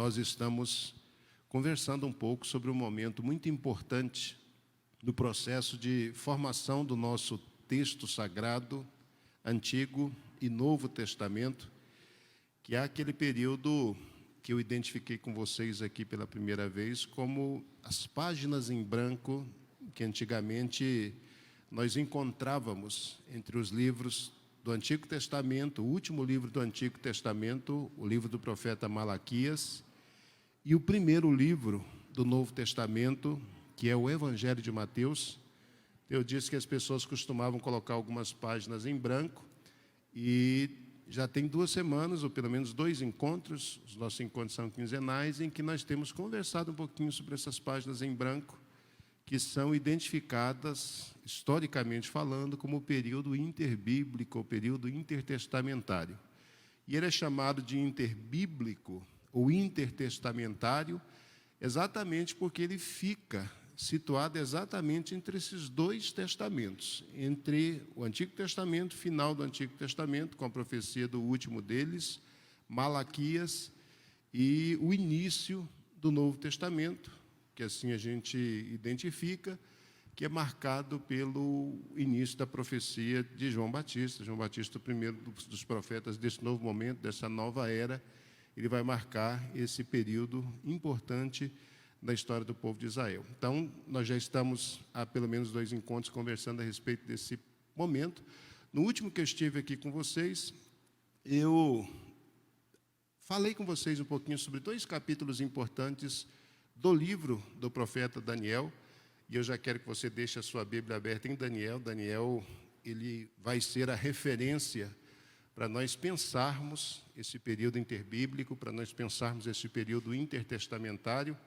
nós estamos conversando um pouco sobre um momento muito importante do processo de formação do nosso texto sagrado, Antigo e Novo Testamento, que é aquele período que eu identifiquei com vocês aqui pela primeira vez como as páginas em branco que antigamente nós encontrávamos entre os livros do Antigo Testamento, o último livro do Antigo Testamento, o livro do profeta Malaquias, e o primeiro livro do Novo Testamento, que é o Evangelho de Mateus. Eu disse que as pessoas costumavam colocar algumas páginas em branco, e já tem 2 semanas, ou pelo menos 2 encontros, os nossos encontros são quinzenais, em que nós temos conversado um pouquinho sobre essas páginas em branco, que são identificadas, historicamente falando, como o período interbíblico, o período intertestamentário. E ele é chamado de interbíblico ou intertestamentário exatamente porque ele fica situado exatamente entre esses 2 testamentos, entre o Antigo Testamento, final do Antigo Testamento, com a profecia do último deles, Malaquias, e o início do Novo Testamento, que assim a gente identifica, que é marcado pelo início da profecia de João Batista. João Batista, o primeiro dos profetas desse novo momento, dessa nova era, ele vai marcar esse período importante da história do povo de Israel. Então, nós já estamos há pelo menos 2 encontros conversando a respeito desse momento. No último que eu estive aqui com vocês, eu falei com vocês um pouquinho sobre 2 capítulos importantes do livro do profeta Daniel, e eu já quero que você deixe a sua Bíblia aberta em Daniel. Daniel, ele vai ser a referência para nós pensarmos esse período interbíblico, para nós pensarmos esse período intertestamentário,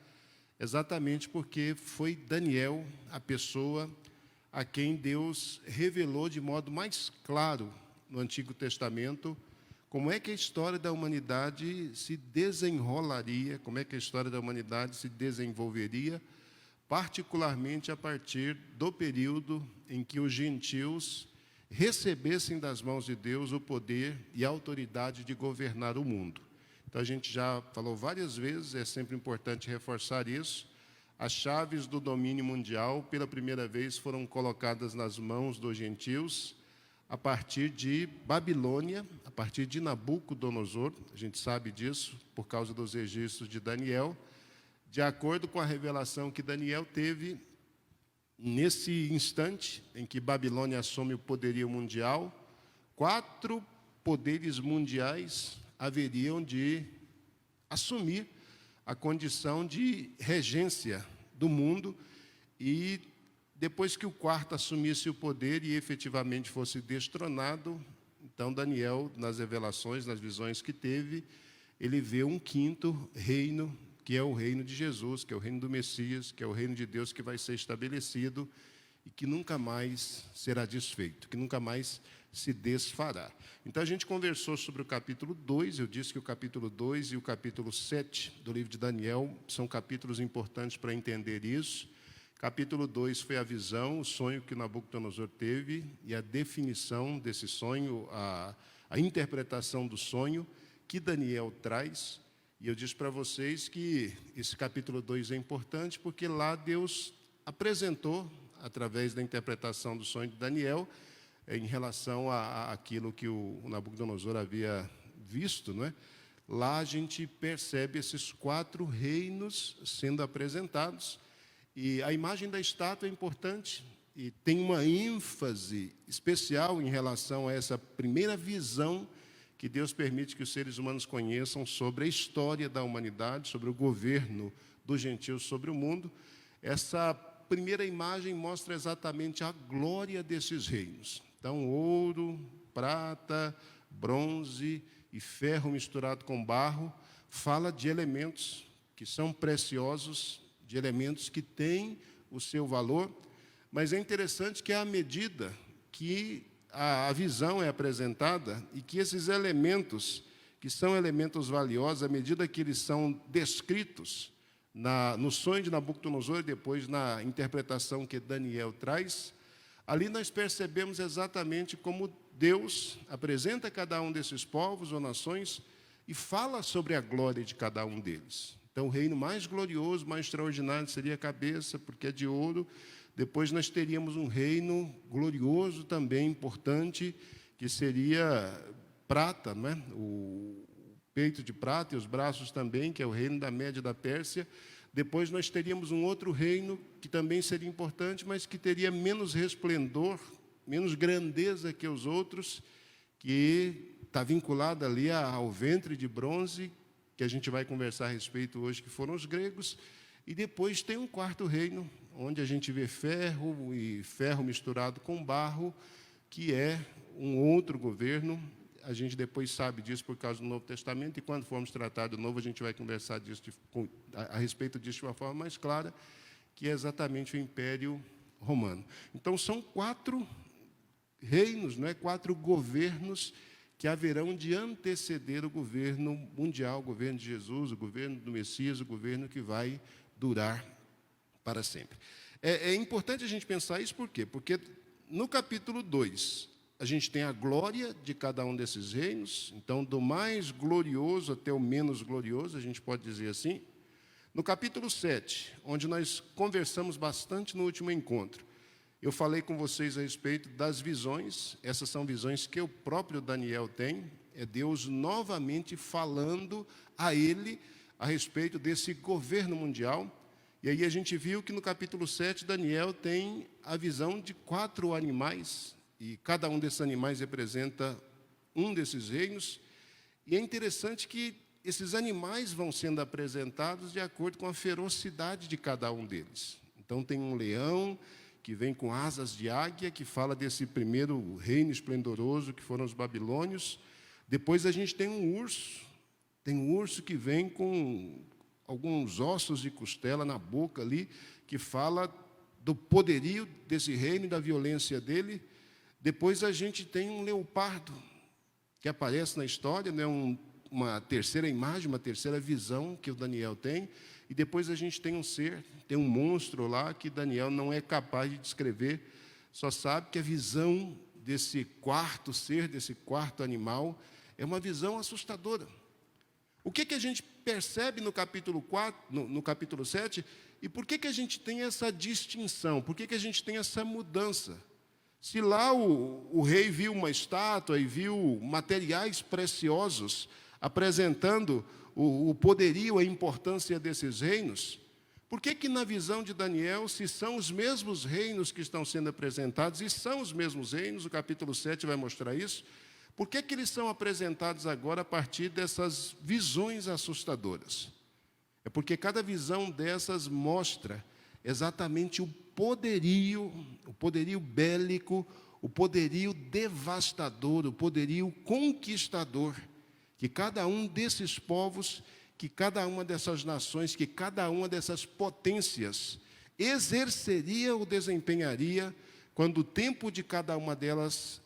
exatamente porque foi Daniel a pessoa a quem Deus revelou de modo mais claro no Antigo Testamento como é que a história da humanidade se desenrolaria, como é que a história da humanidade se desenvolveria, particularmente a partir do período em que os gentios recebessem das mãos de Deus o poder e a autoridade de governar o mundo. Então, a gente já falou várias vezes, é sempre importante reforçar isso. As chaves do domínio mundial, pela primeira vez, foram colocadas nas mãos dos gentios a partir de Babilônia, a partir de Nabucodonosor. A gente sabe disso por causa dos registros de Daniel. De acordo com a revelação que Daniel teve, nesse instante em que Babilônia assume o poderio mundial, 4 poderes mundiais haveriam de assumir a condição de regência do mundo, e depois que o 4º assumisse o poder e efetivamente fosse destronado, então Daniel, nas revelações, nas visões que teve, ele vê um 5º reino, que é o reino de Jesus, que é o reino do Messias, que é o reino de Deus que vai ser estabelecido e que nunca mais será desfeito, que nunca mais se desfará. Então, a gente conversou sobre o capítulo 2, eu disse que o capítulo 2 e o capítulo 7 do livro de Daniel são capítulos importantes para entender isso. Capítulo 2 foi a visão, o sonho que Nabucodonosor teve e a definição desse sonho, a interpretação do sonho que Daniel traz. E eu disse para vocês que esse capítulo 2 é importante porque lá Deus apresentou, através da interpretação do sonho de Daniel, em relação àquilo que o Nabucodonosor havia visto, não é? Lá a gente percebe esses 4 reinos sendo apresentados, e a imagem da estátua é importante, e tem uma ênfase especial em relação a essa primeira visão que Deus permite que os seres humanos conheçam sobre a história da humanidade, sobre o governo dos gentios sobre o mundo. Essa primeira imagem mostra exatamente a glória desses reinos. Então, ouro, prata, bronze e ferro misturado com barro, fala de elementos que são preciosos, de elementos que têm o seu valor, mas é interessante que à medida que a visão é apresentada e que esses elementos, que são elementos valiosos, à medida que eles são descritos no sonho de Nabucodonosor e depois na interpretação que Daniel traz, ali nós percebemos exatamente como Deus apresenta cada um desses povos ou nações e fala sobre a glória de cada um deles. Então, o reino mais glorioso, mais extraordinário seria a cabeça, porque é de ouro. Depois nós teríamos um reino glorioso também, importante, que seria prata, não é? O peito de prata e os braços também, que é o reino da Média da Pérsia. Depois nós teríamos um outro reino que também seria importante, mas que teria menos resplendor, menos grandeza que os outros, que está vinculado ali ao ventre de bronze, que a gente vai conversar a respeito hoje, que foram os gregos. E depois tem um quarto reino, onde a gente vê ferro e ferro misturado com barro, que é um outro governo. A gente depois sabe disso por causa do Novo Testamento, e quando formos tratar do Novo, a gente vai conversar disso a respeito disso de uma forma mais clara, que é exatamente o Império Romano. Então, são 4 reinos, não é? 4 governos que haverão de anteceder o governo mundial, o governo de Jesus, o governo do Messias, o governo que vai durar para sempre. É importante a gente pensar isso, por quê? Porque no capítulo 2, a gente tem a glória de cada um desses reinos, então, do mais glorioso até o menos glorioso, a gente pode dizer assim. No capítulo 7, onde nós conversamos bastante no último encontro, eu falei com vocês a respeito das visões. Essas são visões que o próprio Daniel tem, é Deus novamente falando a ele a respeito desse governo mundial. E aí a gente viu que no capítulo 7, Daniel tem a visão de 4 animais, e cada um desses animais representa um desses reinos. E é interessante que esses animais vão sendo apresentados de acordo com a ferocidade de cada um deles. Então, tem um leão que vem com asas de águia, que fala desse primeiro reino esplendoroso, que foram os babilônios. Depois, a gente tem um urso. Tem um urso que vem com alguns ossos de costela na boca ali, que fala do poderio desse reino e da violência dele. Depois a gente tem um leopardo, que aparece na história, né? Uma terceira imagem, uma terceira visão que o Daniel tem. E depois a gente tem um ser, tem um monstro lá, que Daniel não é capaz de descrever, só sabe que a visão desse quarto ser, desse quarto animal, é uma visão assustadora. O que a gente percebe no capítulo 4, no capítulo 7, e por que a gente tem essa distinção? Por que a gente tem essa mudança? Se lá o rei viu uma estátua e viu materiais preciosos apresentando o poderio, a importância desses reinos, por que na visão de Daniel, se são os mesmos reinos que estão sendo apresentados, e são os mesmos reinos, o capítulo 7 vai mostrar isso, por que eles são apresentados agora a partir dessas visões assustadoras? É porque cada visão dessas mostra exatamente o poderio bélico, o poderio devastador, o poderio conquistador, que cada um desses povos, que cada uma dessas nações, que cada uma dessas potências exerceria ou desempenharia quando o tempo de cada uma delas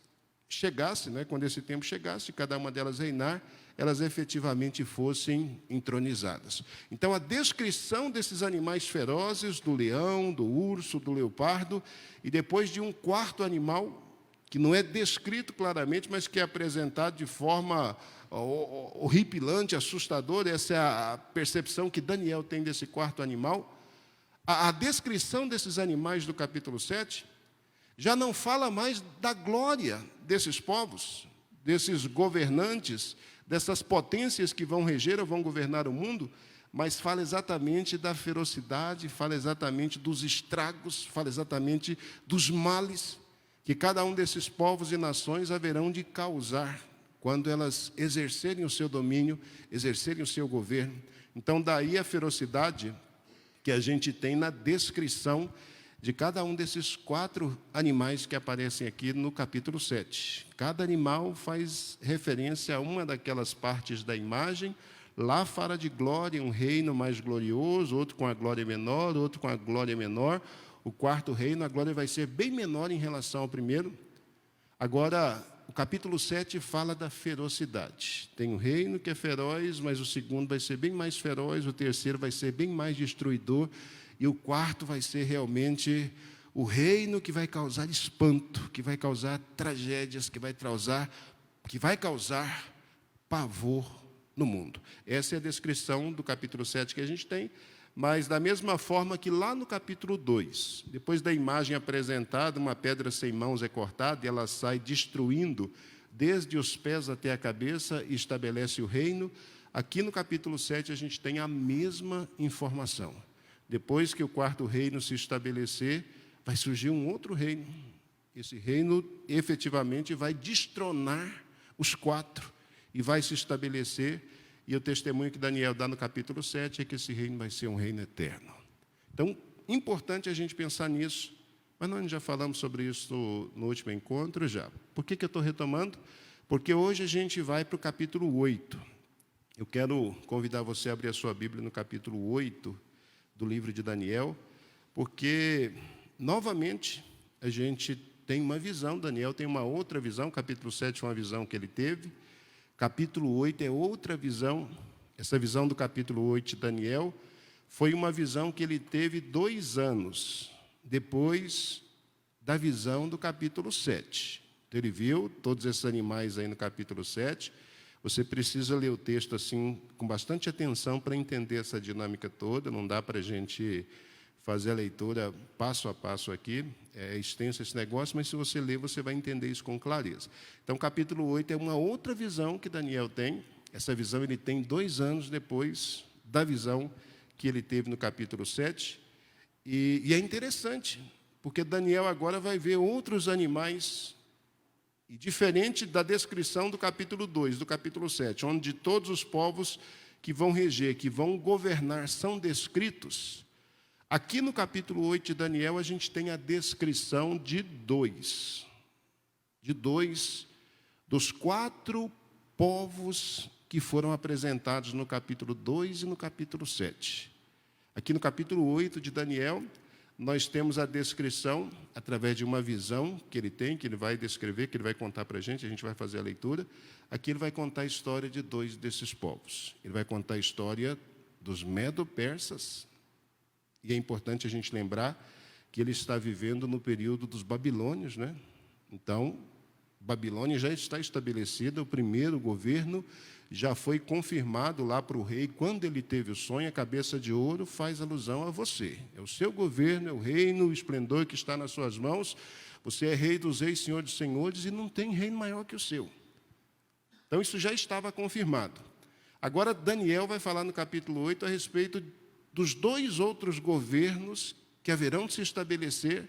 chegasse, né? Quando esse tempo chegasse, cada uma delas reinar, elas efetivamente fossem entronizadas. Então, a descrição desses animais ferozes, do leão, do urso, do leopardo, e depois de um quarto animal, que não é descrito claramente, mas que é apresentado de forma horripilante, assustadora. Essa é a percepção que Daniel tem desse quarto animal. A descrição desses animais do capítulo 7 já não fala mais da glória desses povos, desses governantes, dessas potências que vão reger ou vão governar o mundo, mas fala exatamente da ferocidade, fala exatamente dos estragos, fala exatamente dos males que cada um desses povos e nações haverão de causar quando elas exercerem o seu domínio, exercerem o seu governo. Então, daí a ferocidade que a gente tem na descrição de cada um desses 4 animais que aparecem aqui no capítulo 7. Cada animal faz referência a uma daquelas partes da imagem. Lá fala de glória, um reino mais glorioso, outro com a glória menor, outro com a glória menor. O quarto reino, a glória vai ser bem menor em relação ao primeiro. Agora, o capítulo 7 fala da ferocidade. Tem um reino que é feroz, mas o segundo vai ser bem mais feroz, o terceiro vai ser bem mais destruidor, e o quarto vai ser realmente o reino que vai causar espanto, que vai causar tragédias, que vai causar pavor no mundo. Essa é a descrição do capítulo 7 que a gente tem, mas da mesma forma que lá no capítulo 2, depois da imagem apresentada, uma pedra sem mãos é cortada e ela sai destruindo desde os pés até a cabeça e estabelece o reino. Aqui no capítulo 7 a gente tem a mesma informação. Depois que o quarto reino se estabelecer, vai surgir um outro reino. Esse reino efetivamente vai destronar os quatro e vai se estabelecer. E o testemunho que Daniel dá no capítulo 7 é que esse reino vai ser um reino eterno. Então, importante a gente pensar nisso, mas nós já falamos sobre isso no último encontro já. Por que eu estou retomando? Porque hoje a gente vai para o capítulo 8. Eu quero convidar você a abrir a sua Bíblia no capítulo 8 do livro de Daniel, porque, novamente, a gente tem uma visão, Daniel tem uma outra visão, capítulo 7 é uma visão que ele teve, capítulo 8 é outra visão. Essa visão do capítulo 8 de Daniel foi uma visão que ele teve 2 anos depois da visão do capítulo 7. Então, ele viu todos esses animais aí no capítulo 7. Você precisa ler o texto assim com bastante atenção para entender essa dinâmica toda. Não dá para a gente fazer a leitura passo a passo aqui. É extenso esse negócio, mas se você ler, você vai entender isso com clareza. Então, capítulo 8 é uma outra visão que Daniel tem. Essa visão ele tem 2 anos depois da visão que ele teve no capítulo 7. E é interessante, porque Daniel agora vai ver outros animais, e diferente da descrição do capítulo 2, do capítulo 7, onde todos os povos que vão reger, que vão governar, são descritos. Aqui no capítulo 8 de Daniel, a gente tem a descrição de dois dos 4 povos que foram apresentados no capítulo 2 e no capítulo 7. Aqui no capítulo 8 de Daniel, nós temos a descrição, através de uma visão que ele tem, que ele vai descrever, que ele vai contar para a gente vai fazer a leitura. Aqui ele vai contar a história de 2 desses povos. Ele vai contar a história dos medo-persas, e é importante a gente lembrar que ele está vivendo no período dos babilônios, né? Então, Babilônia já está estabelecida, o primeiro governo já foi confirmado lá para o rei. Quando ele teve o sonho, a cabeça de ouro faz alusão a você. É o seu governo, é o reino, o esplendor que está nas suas mãos. Você é rei dos reis, senhor dos senhores, e não tem reino maior que o seu. Então, isso já estava confirmado. Agora, Daniel vai falar no capítulo 8 a respeito dos 2 outros governos que haverão de se estabelecer,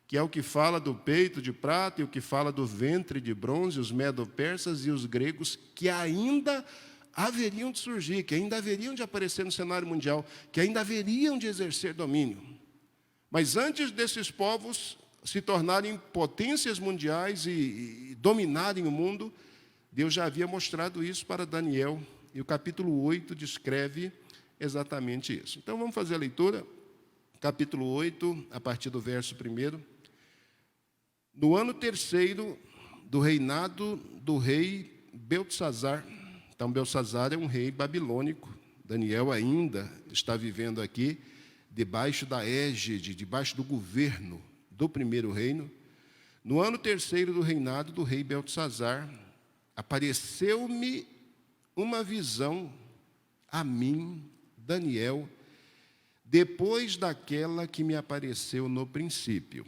que é o que fala do peito de prata e o que fala do ventre de bronze, os medo-persas e os gregos, que ainda haveriam de surgir, que ainda haveriam de aparecer no cenário mundial, que ainda haveriam de exercer domínio. Mas antes desses povos se tornarem potências mundiais e dominarem o mundo, Deus já havia mostrado isso para Daniel, e o capítulo 8 descreve exatamente isso. Então, vamos fazer a leitura, capítulo 8, a partir do verso 1. No ano 3º do reinado do rei Beltesazar. Então, Beltesazar é um rei babilônico. Daniel ainda está vivendo aqui debaixo da égide, debaixo do governo do primeiro reino. No ano 3º do reinado do rei Beltesazar, apareceu-me uma visão a mim, Daniel, depois daquela que me apareceu no princípio.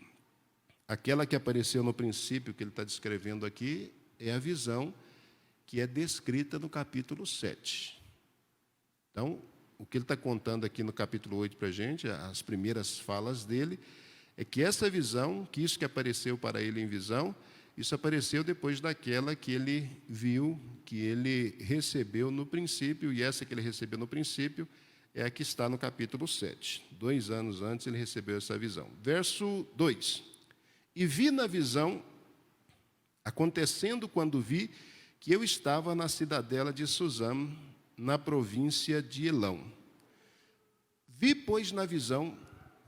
Aquela que apareceu no princípio, que ele está descrevendo aqui, é a visão que é descrita no capítulo 7. Então, o que ele está contando aqui no capítulo 8 para a gente, as primeiras falas dele, é que essa visão, que isso que apareceu para ele em visão, isso apareceu depois daquela que ele viu, que ele recebeu no princípio, e essa que ele recebeu no princípio é a que está no capítulo 7. 2 anos antes ele recebeu essa visão. Verso 2. E vi na visão, acontecendo quando vi, que eu estava na cidadela de Susã, na província de Elão. Vi, pois, na visão,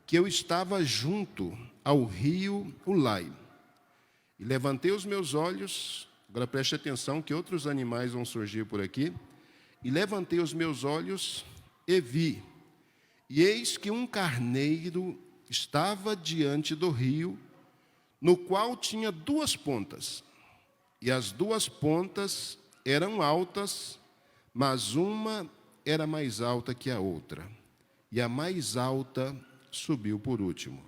que eu estava junto ao rio Ulai. E levantei os meus olhos, agora preste atenção que outros animais vão surgir por aqui. E levantei os meus olhos e vi, e eis que um carneiro estava diante do rio, no qual tinha 2 pontas, e as 2 pontas eram altas mas uma era mais alta que a outra, e a mais alta subiu por último.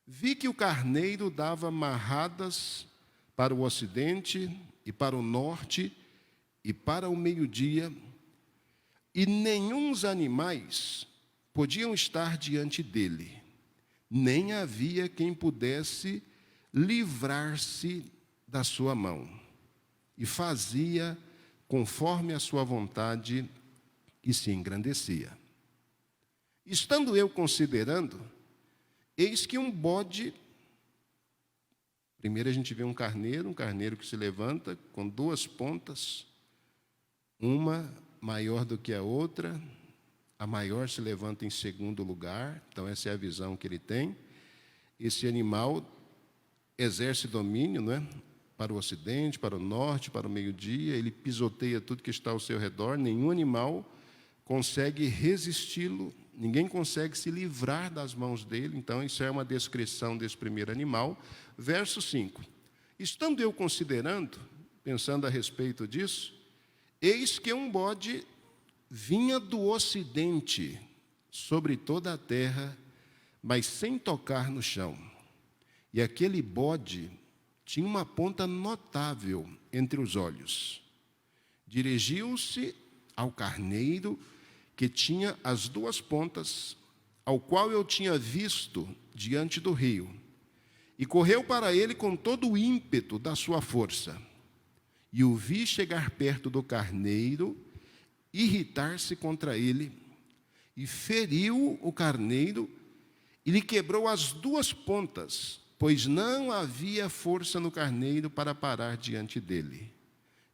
Vi que o carneiro dava marradas para o ocidente e para o norte e para o meio-dia, e nenhum dos animais podiam estar diante dele, nem havia quem pudesse livrar-se da sua mão, e fazia conforme a sua vontade e se engrandecia. Estando eu considerando, eis que um bode, primeiro a gente vê um carneiro que se levanta com duas pontas, uma maior do que a outra, a maior se levanta em segundo lugar, então essa é a visão que ele tem. Esse animal exerce domínio, não é? Para o ocidente, para o norte, para o meio-dia, ele pisoteia tudo que está ao seu redor, nenhum animal consegue resisti-lo, ninguém consegue se livrar das mãos dele, então isso é uma descrição desse primeiro animal. Verso 5, estando eu considerando, pensando a respeito disso, eis que um bode vinha do ocidente sobre toda a terra, mas sem tocar no chão. E aquele bode tinha uma ponta notável entre os olhos. Dirigiu-se ao carneiro, que tinha as duas pontas, ao qual eu tinha visto diante do rio, e correu para ele com todo o ímpeto da sua força. E o vi chegar perto do carneiro, irritar-se contra ele, e feriu o carneiro, e lhe quebrou as duas pontas, pois não havia força no carneiro para parar diante dele.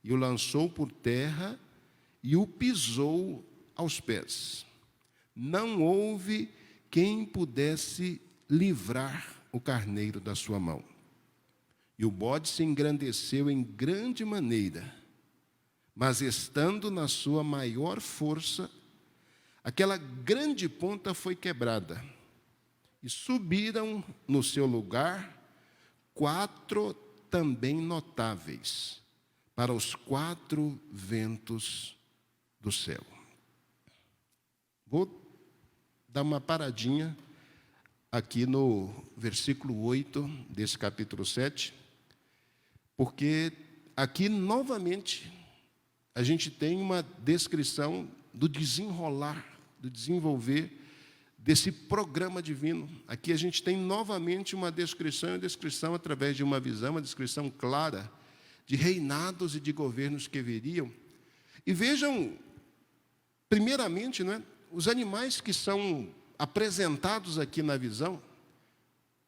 E o lançou por terra, e o pisou aos pés. Não houve quem pudesse livrar o carneiro da sua mão. E o bode se engrandeceu em grande maneira, mas estando na sua maior força, aquela grande ponta foi quebrada, e subiram no seu lugar 4 também notáveis, para os 4 ventos do céu. Vou dar uma paradinha aqui no versículo 8 desse capítulo 7, porque aqui novamente a gente tem uma descrição do desenrolar, do desenvolver desse programa divino. Aqui a gente tem novamente uma descrição através de uma visão, uma descrição clara de reinados e de governos que viriam. E vejam, primeiramente, não é, os animais que são apresentados aqui na visão.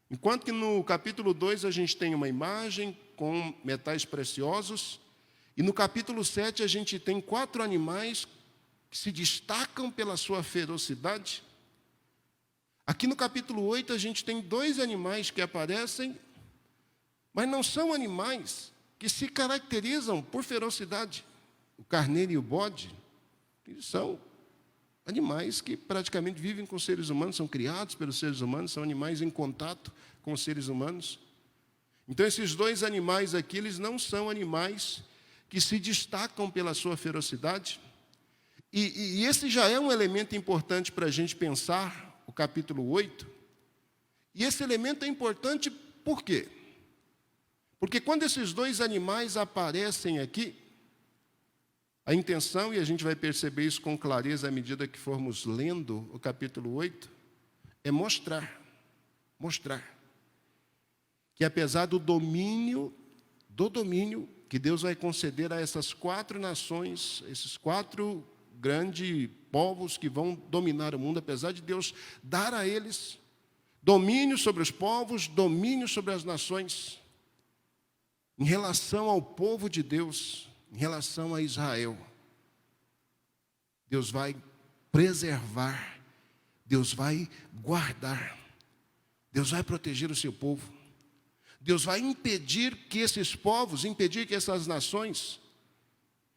Enquanto que no capítulo 2 a gente tem uma imagem com metais preciosos, e no capítulo 7 a gente tem 4 animais que se destacam pela sua ferocidade. Aqui no capítulo 8 a gente tem 2 animais que aparecem, mas não são animais que se caracterizam por ferocidade. O carneiro e o bode, eles são animais que praticamente vivem com seres humanos, são criados pelos seres humanos, são animais em contato com os seres humanos. Então esses 2 animais aqui, eles não são animais que se destacam pela sua ferocidade. E esse já é um elemento importante para a gente pensar o capítulo 8. E esse elemento é importante por quê? Porque quando esses 2 animais aparecem aqui, a intenção, e a gente vai perceber isso com clareza à medida que formos lendo o capítulo 8, é mostrar que apesar do domínio que Deus vai conceder a essas 4 nações, esses 4 grandes povos que vão dominar o mundo, apesar de Deus dar a eles domínio sobre os povos, domínio sobre as nações, em relação ao povo de Deus, em relação a Israel, Deus vai preservar, Deus vai guardar, Deus vai proteger o seu povo. Deus vai impedir que esses povos, impedir que essas nações,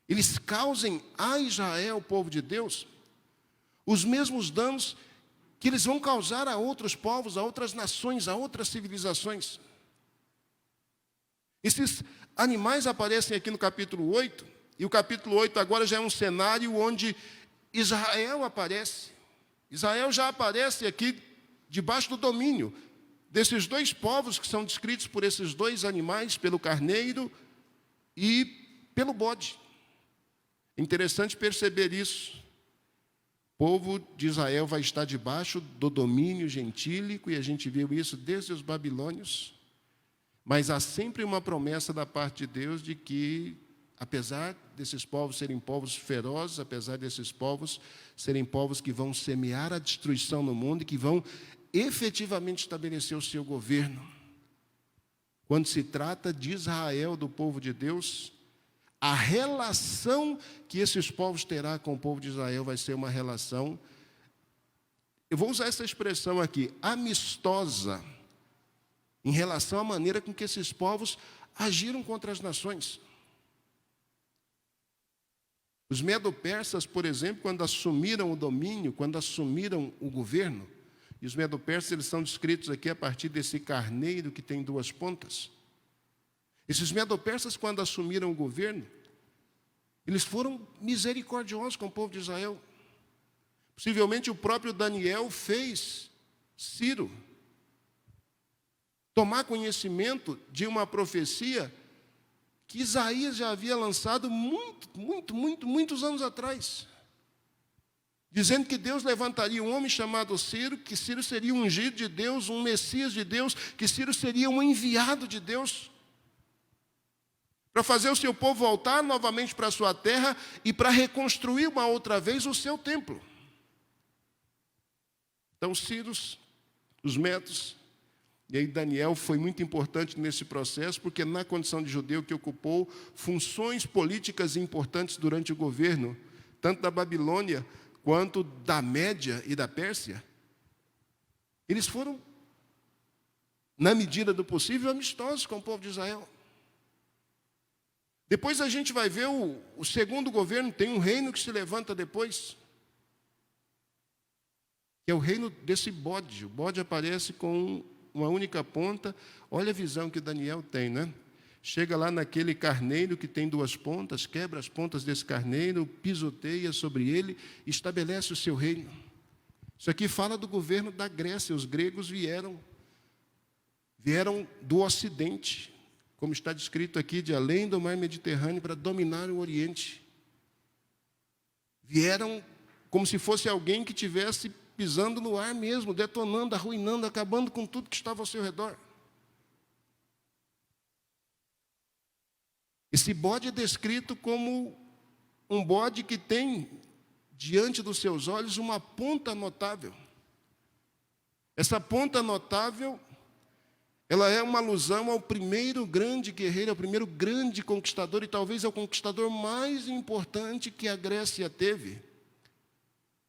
eles causem a Israel, o povo de Deus, os mesmos danos que eles vão causar a outros povos, a outras nações, a outras civilizações. Esses animais aparecem aqui no capítulo 8, E o capítulo 8 agora já é um cenário onde Israel aparece. Israel já aparece aqui debaixo do domínio desses dois povos que são descritos por esses dois animais, pelo carneiro e pelo bode. Interessante perceber isso. O povo de Israel vai estar debaixo do domínio gentílico, e a gente viu isso desde os babilônios. Mas há sempre uma promessa da parte de Deus de que, apesar desses povos serem povos ferozes, apesar desses povos serem povos que vão semear a destruição no mundo e que vão efetivamente estabelecer o seu governo, quando se trata de Israel, do povo de Deus, a relação que esses povos terão com o povo de Israel vai ser uma relação, eu vou usar essa expressão aqui, amistosa, em relação à maneira com que esses povos agiram contra as nações. Os medo-persas, por exemplo, quando assumiram o domínio, quando assumiram o governo, e os medo-persas eles são descritos aqui a partir desse carneiro que tem duas pontas. Esses medo-persas, quando assumiram o governo, eles foram misericordiosos com o povo de Israel. Possivelmente o próprio Daniel fez Ciro tomar conhecimento de uma profecia que Isaías já havia lançado muitos anos atrás, dizendo que Deus levantaria um homem chamado Ciro, que Ciro seria um ungido de Deus, um Messias de Deus, que Ciro seria um enviado de Deus, para fazer o seu povo voltar novamente para a sua terra e para reconstruir uma outra vez o seu templo. Então, Círios, os medos, e aí Daniel foi muito importante nesse processo, porque na condição de judeu que ocupou funções políticas importantes durante o governo, tanto da Babilônia quanto da Média e da Pérsia, eles foram, na medida do possível, amistosos com o povo de Israel. Depois a gente vai ver o segundo governo, tem um reino que se levanta depois, que é o reino desse bode. O bode aparece com uma única ponta. Olha a visão que Daniel tem, né? Chega lá naquele carneiro que tem duas pontas, quebra as pontas desse carneiro, pisoteia sobre ele, estabelece o seu reino. Isso aqui fala do governo da Grécia. Os gregos vieram do Ocidente, como está descrito aqui, de além do mar Mediterrâneo, para dominar o Oriente. Vieram como se fosse alguém que tivesse pisando no ar mesmo, detonando, arruinando, acabando com tudo que estava ao seu redor. Esse bode é descrito como um bode que tem diante dos seus olhos uma ponta notável. Essa ponta notável, ela é uma alusão ao primeiro grande guerreiro, ao primeiro grande conquistador, e talvez ao conquistador mais importante que a Grécia teve,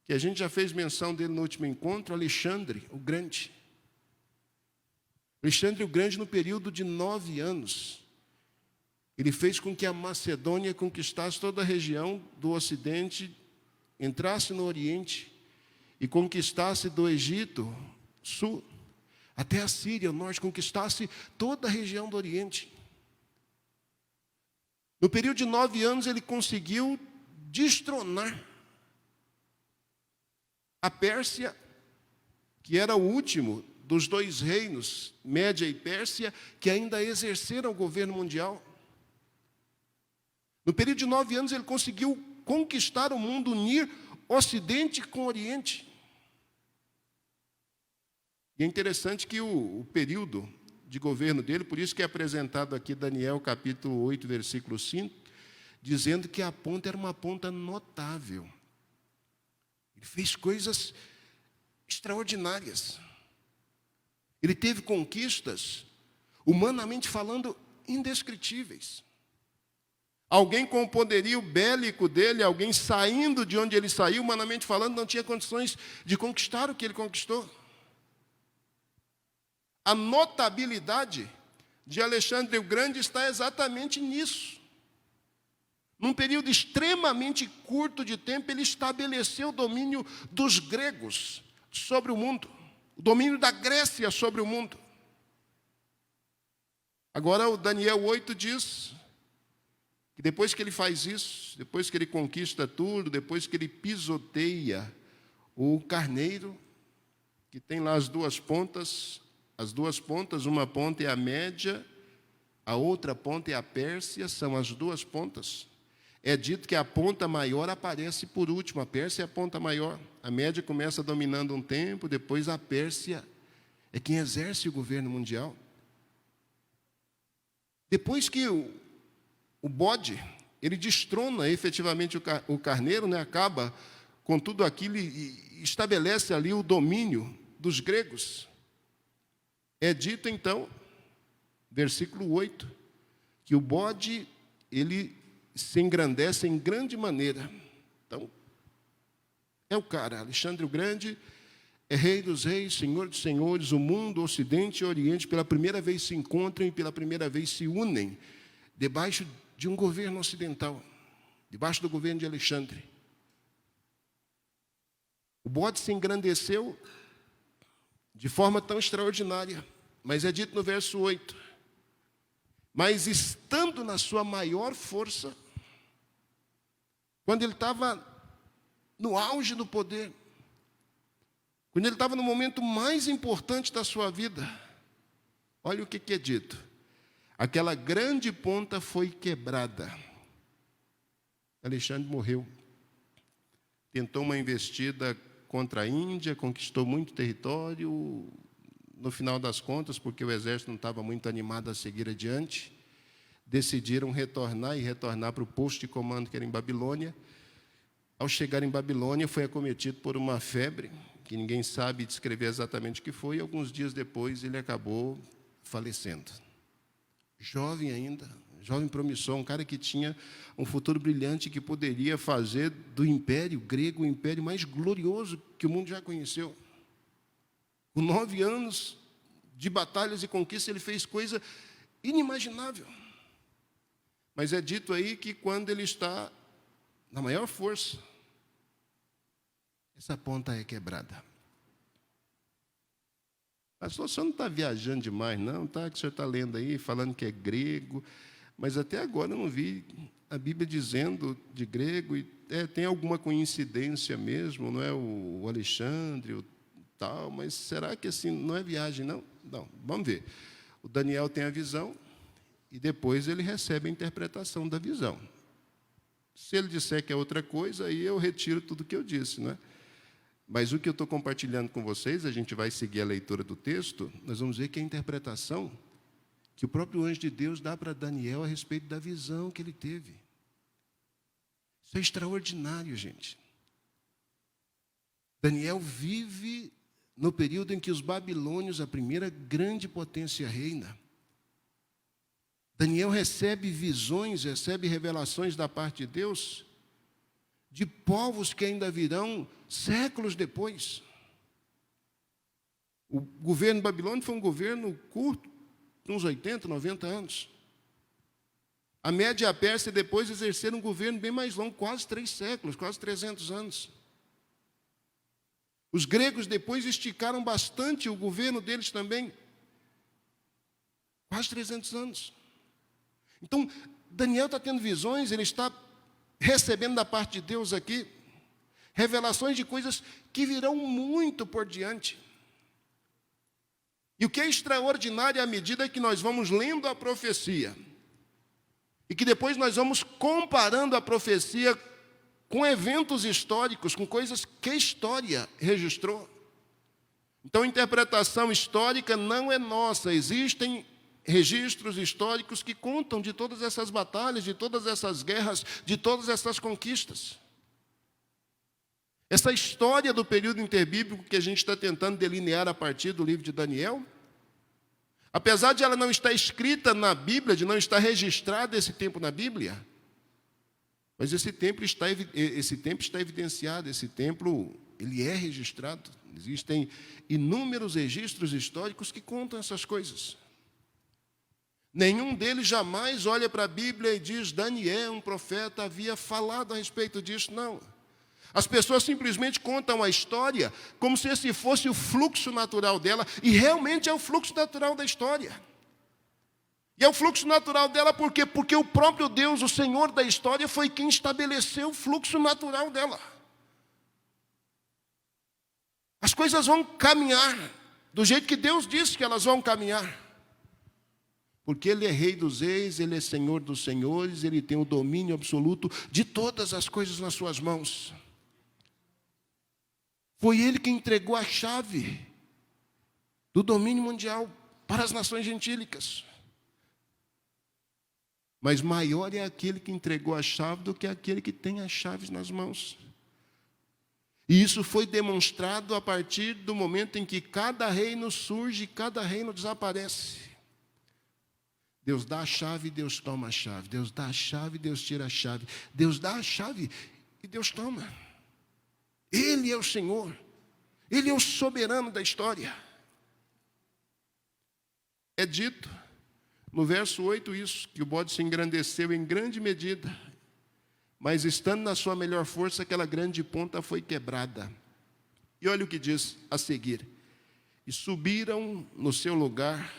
que a gente já fez menção dele no último encontro, Alexandre o Grande. Alexandre o Grande, no período de 9 anos, ele fez com que a Macedônia conquistasse toda a região do Ocidente, entrasse no Oriente e conquistasse do Egito Sul até a Síria, o norte, conquistasse toda a região do Oriente. No período de 9 anos, ele conseguiu destronar a Pérsia, que era o último dos dois reinos, Média e Pérsia, que ainda exerceram o governo mundial. No período de 9 anos, ele conseguiu conquistar o mundo, unir Ocidente com Oriente. E é interessante que o período de governo dele, por isso que é apresentado aqui Daniel capítulo 8, versículo 5, dizendo que a ponta era uma ponta notável. Ele fez coisas extraordinárias. Ele teve conquistas, humanamente falando, indescritíveis. Alguém com o poderio bélico dele, alguém saindo de onde ele saiu, humanamente falando, não tinha condições de conquistar o que ele conquistou. A notabilidade de Alexandre o Grande está exatamente nisso. Num período extremamente curto de tempo, ele estabeleceu o domínio dos gregos sobre o mundo, o domínio da Grécia sobre o mundo. Agora o Daniel 8 diz que depois que ele faz isso, depois que ele conquista tudo, depois que ele pisoteia o carneiro, que tem lá as duas pontas, uma ponta é a Média, a outra ponta é a Pérsia, são as duas pontas. É dito que a ponta maior aparece por último, a Pérsia é a ponta maior. A Média começa dominando um tempo, depois a Pérsia é quem exerce o governo mundial. Depois que o bode, ele destrona efetivamente o carneiro, né, acaba com tudo aquilo e estabelece ali o domínio dos gregos. É dito então, versículo 8, que o bode, ele se engrandece em grande maneira. Então, é o cara, Alexandre o Grande, é rei dos reis, senhor dos senhores, o mundo, o ocidente e o oriente, pela primeira vez se encontram e pela primeira vez se unem debaixo de um governo ocidental, debaixo do governo de Alexandre. O bode se engrandeceu de forma tão extraordinária, mas é dito no verso 8, mas estando na sua maior força, quando ele estava no auge do poder, quando ele estava no momento mais importante da sua vida, olha o que é dito: aquela grande ponta foi quebrada. Alexandre morreu. Tentou uma investida contra a Índia, conquistou muito território. No final das contas, porque o exército não estava muito animado a seguir adiante, decidiram retornar para o posto de comando que era em Babilônia. Ao chegar em Babilônia, foi acometido por uma febre, que ninguém sabe descrever exatamente o que foi, e alguns dias depois ele acabou falecendo. Jovem ainda, jovem promissor, um cara que tinha um futuro brilhante, que poderia fazer do Império Grego o império mais glorioso que o mundo já conheceu. Com 9 anos de batalhas e conquistas, ele fez coisa inimaginável. Mas é dito aí que quando ele está na maior força, essa ponta é quebrada. Pastor, o senhor não está viajando demais, não? Tá? Que o senhor está lendo aí, falando que é grego, mas até agora eu não vi a Bíblia dizendo de grego, e tem alguma coincidência mesmo, não é o Alexandre, o tal, mas será que assim não é viagem, não? Não, vamos ver. O Daniel tem a visão e depois ele recebe a interpretação da visão. Se ele disser que é outra coisa, aí eu retiro tudo que eu disse, não é? Mas o que eu estou compartilhando com vocês, a gente vai seguir a leitura do texto, nós vamos ver que é a interpretação que o próprio anjo de Deus dá para Daniel a respeito da visão que ele teve. Isso é extraordinário, gente. Daniel vive no período em que os babilônios, a primeira grande potência, reina. Daniel recebe visões, recebe revelações da parte de Deus, de povos que ainda virão séculos depois. O governo babilônico foi um governo curto, uns 80, 90 anos. A Média e a Pérsia depois exerceram um governo bem mais longo, quase 3 séculos, quase 300 anos. Os gregos depois esticaram bastante o governo deles também, quase 300 anos. Então, Daniel está tendo visões, ele está recebendo da parte de Deus aqui revelações de coisas que virão muito por diante. E o que é extraordinário é à medida que nós vamos lendo a profecia e que depois nós vamos comparando a profecia com eventos históricos, com coisas que a história registrou. Então, a interpretação histórica não é nossa. Existem registros históricos que contam de todas essas batalhas, de todas essas guerras, de todas essas conquistas. Essa história do período interbíblico que a gente está tentando delinear a partir do livro de Daniel, apesar de ela não estar escrita na Bíblia, de não estar registrado esse tempo na Bíblia, mas esse tempo está evidenciado, esse tempo ele é registrado. Existem inúmeros registros históricos que contam essas coisas. Nenhum deles jamais olha para a Bíblia e diz: Daniel, um profeta, havia falado a respeito disso. Não. As pessoas simplesmente contam a história como se esse fosse o fluxo natural dela, e realmente é o fluxo natural da história. E é o fluxo natural dela, por quê? Porque o próprio Deus, o Senhor da história, foi quem estabeleceu o fluxo natural dela. As coisas vão caminhar do jeito que Deus disse que elas vão caminhar. Porque Ele é Rei dos Reis, Ele é Senhor dos Senhores, Ele tem o domínio absoluto de todas as coisas nas suas mãos. Foi Ele que entregou a chave do domínio mundial para as nações gentílicas. Mas maior é aquele que entregou a chave do que aquele que tem as chaves nas mãos. E isso foi demonstrado a partir do momento em que cada reino surge e cada reino desaparece. Deus dá a chave e Deus toma a chave. Deus dá a chave e Deus tira a chave. Deus dá a chave e Deus toma. Ele é o Senhor. Ele é o soberano da história. É dito no verso 8 isso, que o bode se engrandeceu em grande medida, mas estando na sua melhor força, aquela grande ponta foi quebrada. E olha o que diz a seguir. E subiram no seu lugar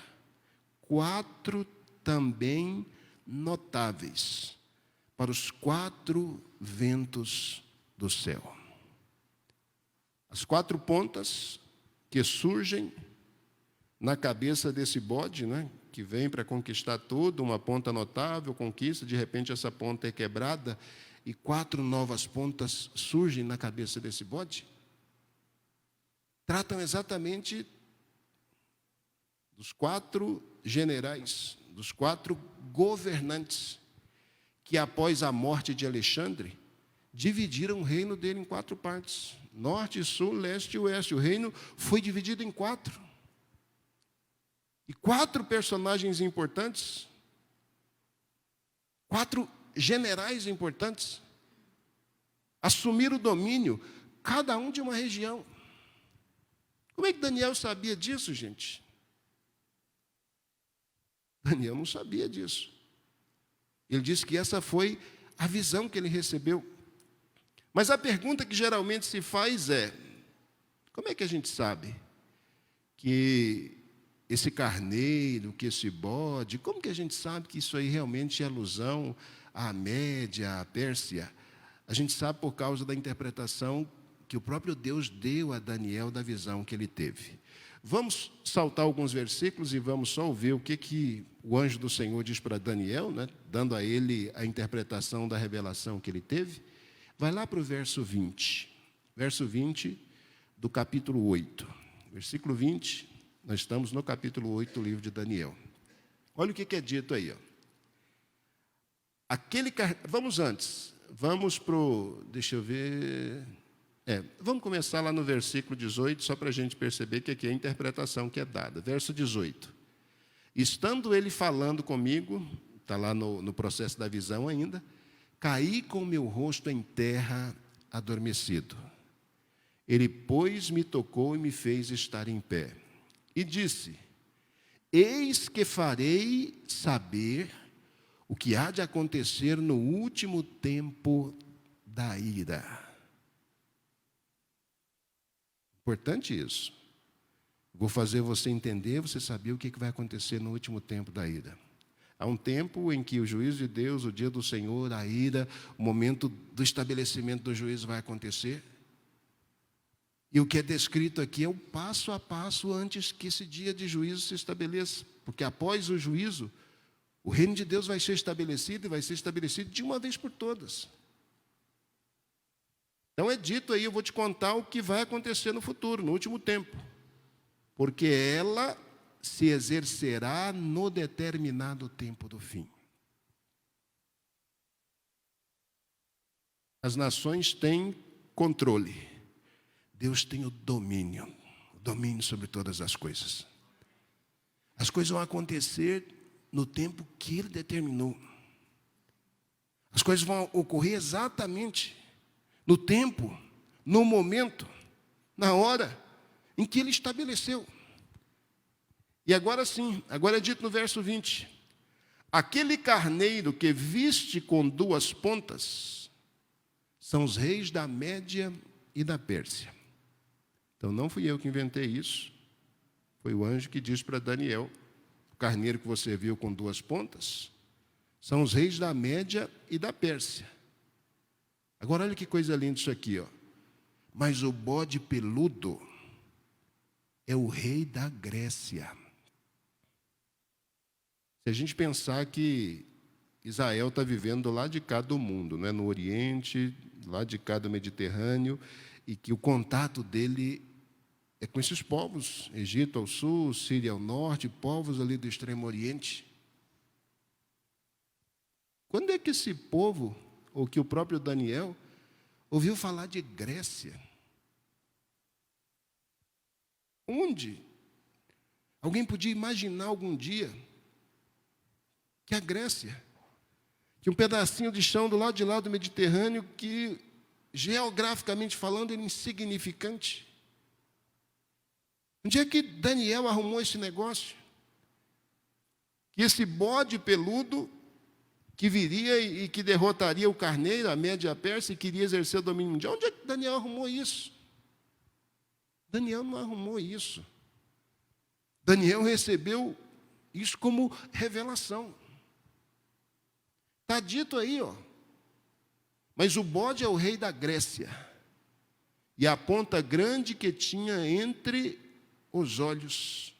4 também notáveis para os 4 ventos do céu. As 4 pontas que surgem na cabeça desse bode, né, que vem para conquistar tudo, uma ponta notável, conquista, de repente essa ponta é quebrada, e 4 novas pontas surgem na cabeça desse bode. Tratam exatamente dos 4 generais, dos 4 governantes, que após a morte de Alexandre, dividiram o reino dele em 4 partes. Norte, sul, leste e oeste. O reino foi dividido em 4. E 4 personagens importantes, 4 generais importantes, assumiram o domínio, cada um de uma região. Como é que Daniel sabia disso, gente? Daniel não sabia disso. Ele disse que essa foi a visão que ele recebeu. Mas a pergunta que geralmente se faz é: como é que a gente sabe que esse carneiro, que esse bode, como que a gente sabe que isso aí realmente é alusão à Média, à Pérsia? A gente sabe por causa da interpretação que o próprio Deus deu a Daniel da visão que ele teve. Vamos saltar alguns versículos e vamos só ouvir o que o anjo do Senhor diz para Daniel, né, dando a ele a interpretação da revelação que ele teve. Vai lá para o verso 20. Verso 20 do capítulo 8. Versículo 20, nós estamos no capítulo 8 do livro de Daniel. Olha o que é dito aí. Ó. Vamos antes. Vamos para o... Deixa eu ver... vamos começar lá no versículo 18, só para a gente perceber que aqui é a interpretação que é dada. Verso 18. Estando ele falando comigo, está lá no processo da visão ainda, caí com o meu rosto em terra adormecido. Ele, pois, me tocou e me fez estar em pé. E disse: eis que farei saber o que há de acontecer no último tempo da ira. Importante isso. Vou fazer você entender, você saber o que vai acontecer no último tempo da ira. Há um tempo em que o juízo de Deus, o dia do Senhor, a ira, o momento do estabelecimento do juízo vai acontecer. E o que é descrito aqui é o passo a passo antes que esse dia de juízo se estabeleça. Porque após o juízo, o reino de Deus vai ser estabelecido e vai ser estabelecido de uma vez por todas. Então é dito aí, eu vou te contar o que vai acontecer no futuro, no último tempo. Porque ela se exercerá no determinado tempo do fim. As nações têm controle. Deus tem o domínio sobre todas as coisas. As coisas vão acontecer no tempo que Ele determinou. As coisas vão ocorrer exatamente no tempo, no momento, na hora em que Ele estabeleceu. E agora sim, agora é dito no verso 20. Aquele carneiro que viste com 2 pontas são os reis da Média e da Pérsia. Então não fui eu que inventei isso. Foi o anjo que diz para Daniel, no carneiro que você viu com duas pontas, são os reis da Média e da Pérsia. Agora, olha que coisa linda isso aqui, ó. Mas o bode peludo é o rei da Grécia. Se a gente pensar que Israel está vivendo lá de cá do mundo, né, no Oriente, lá de cá do Mediterrâneo, e que o contato dele é com esses povos, Egito ao sul, Síria ao norte, povos ali do Extremo Oriente. Quando é que esse povo, ou que o próprio Daniel, ouviu falar de Grécia? Onde? Alguém podia imaginar algum dia que a Grécia, que um pedacinho de chão do lado de lá do Mediterrâneo, que geograficamente falando era insignificante. Onde é que Daniel arrumou esse negócio? Que esse bode peludo que viria e que derrotaria o carneiro, a Média e a Pérsia, e queria exercer o domínio mundial. Onde é que Daniel arrumou isso? Daniel não arrumou isso. Daniel recebeu isso como revelação. Está dito aí, ó. Mas o bode é o rei da Grécia, e a ponta grande que tinha entre os olhos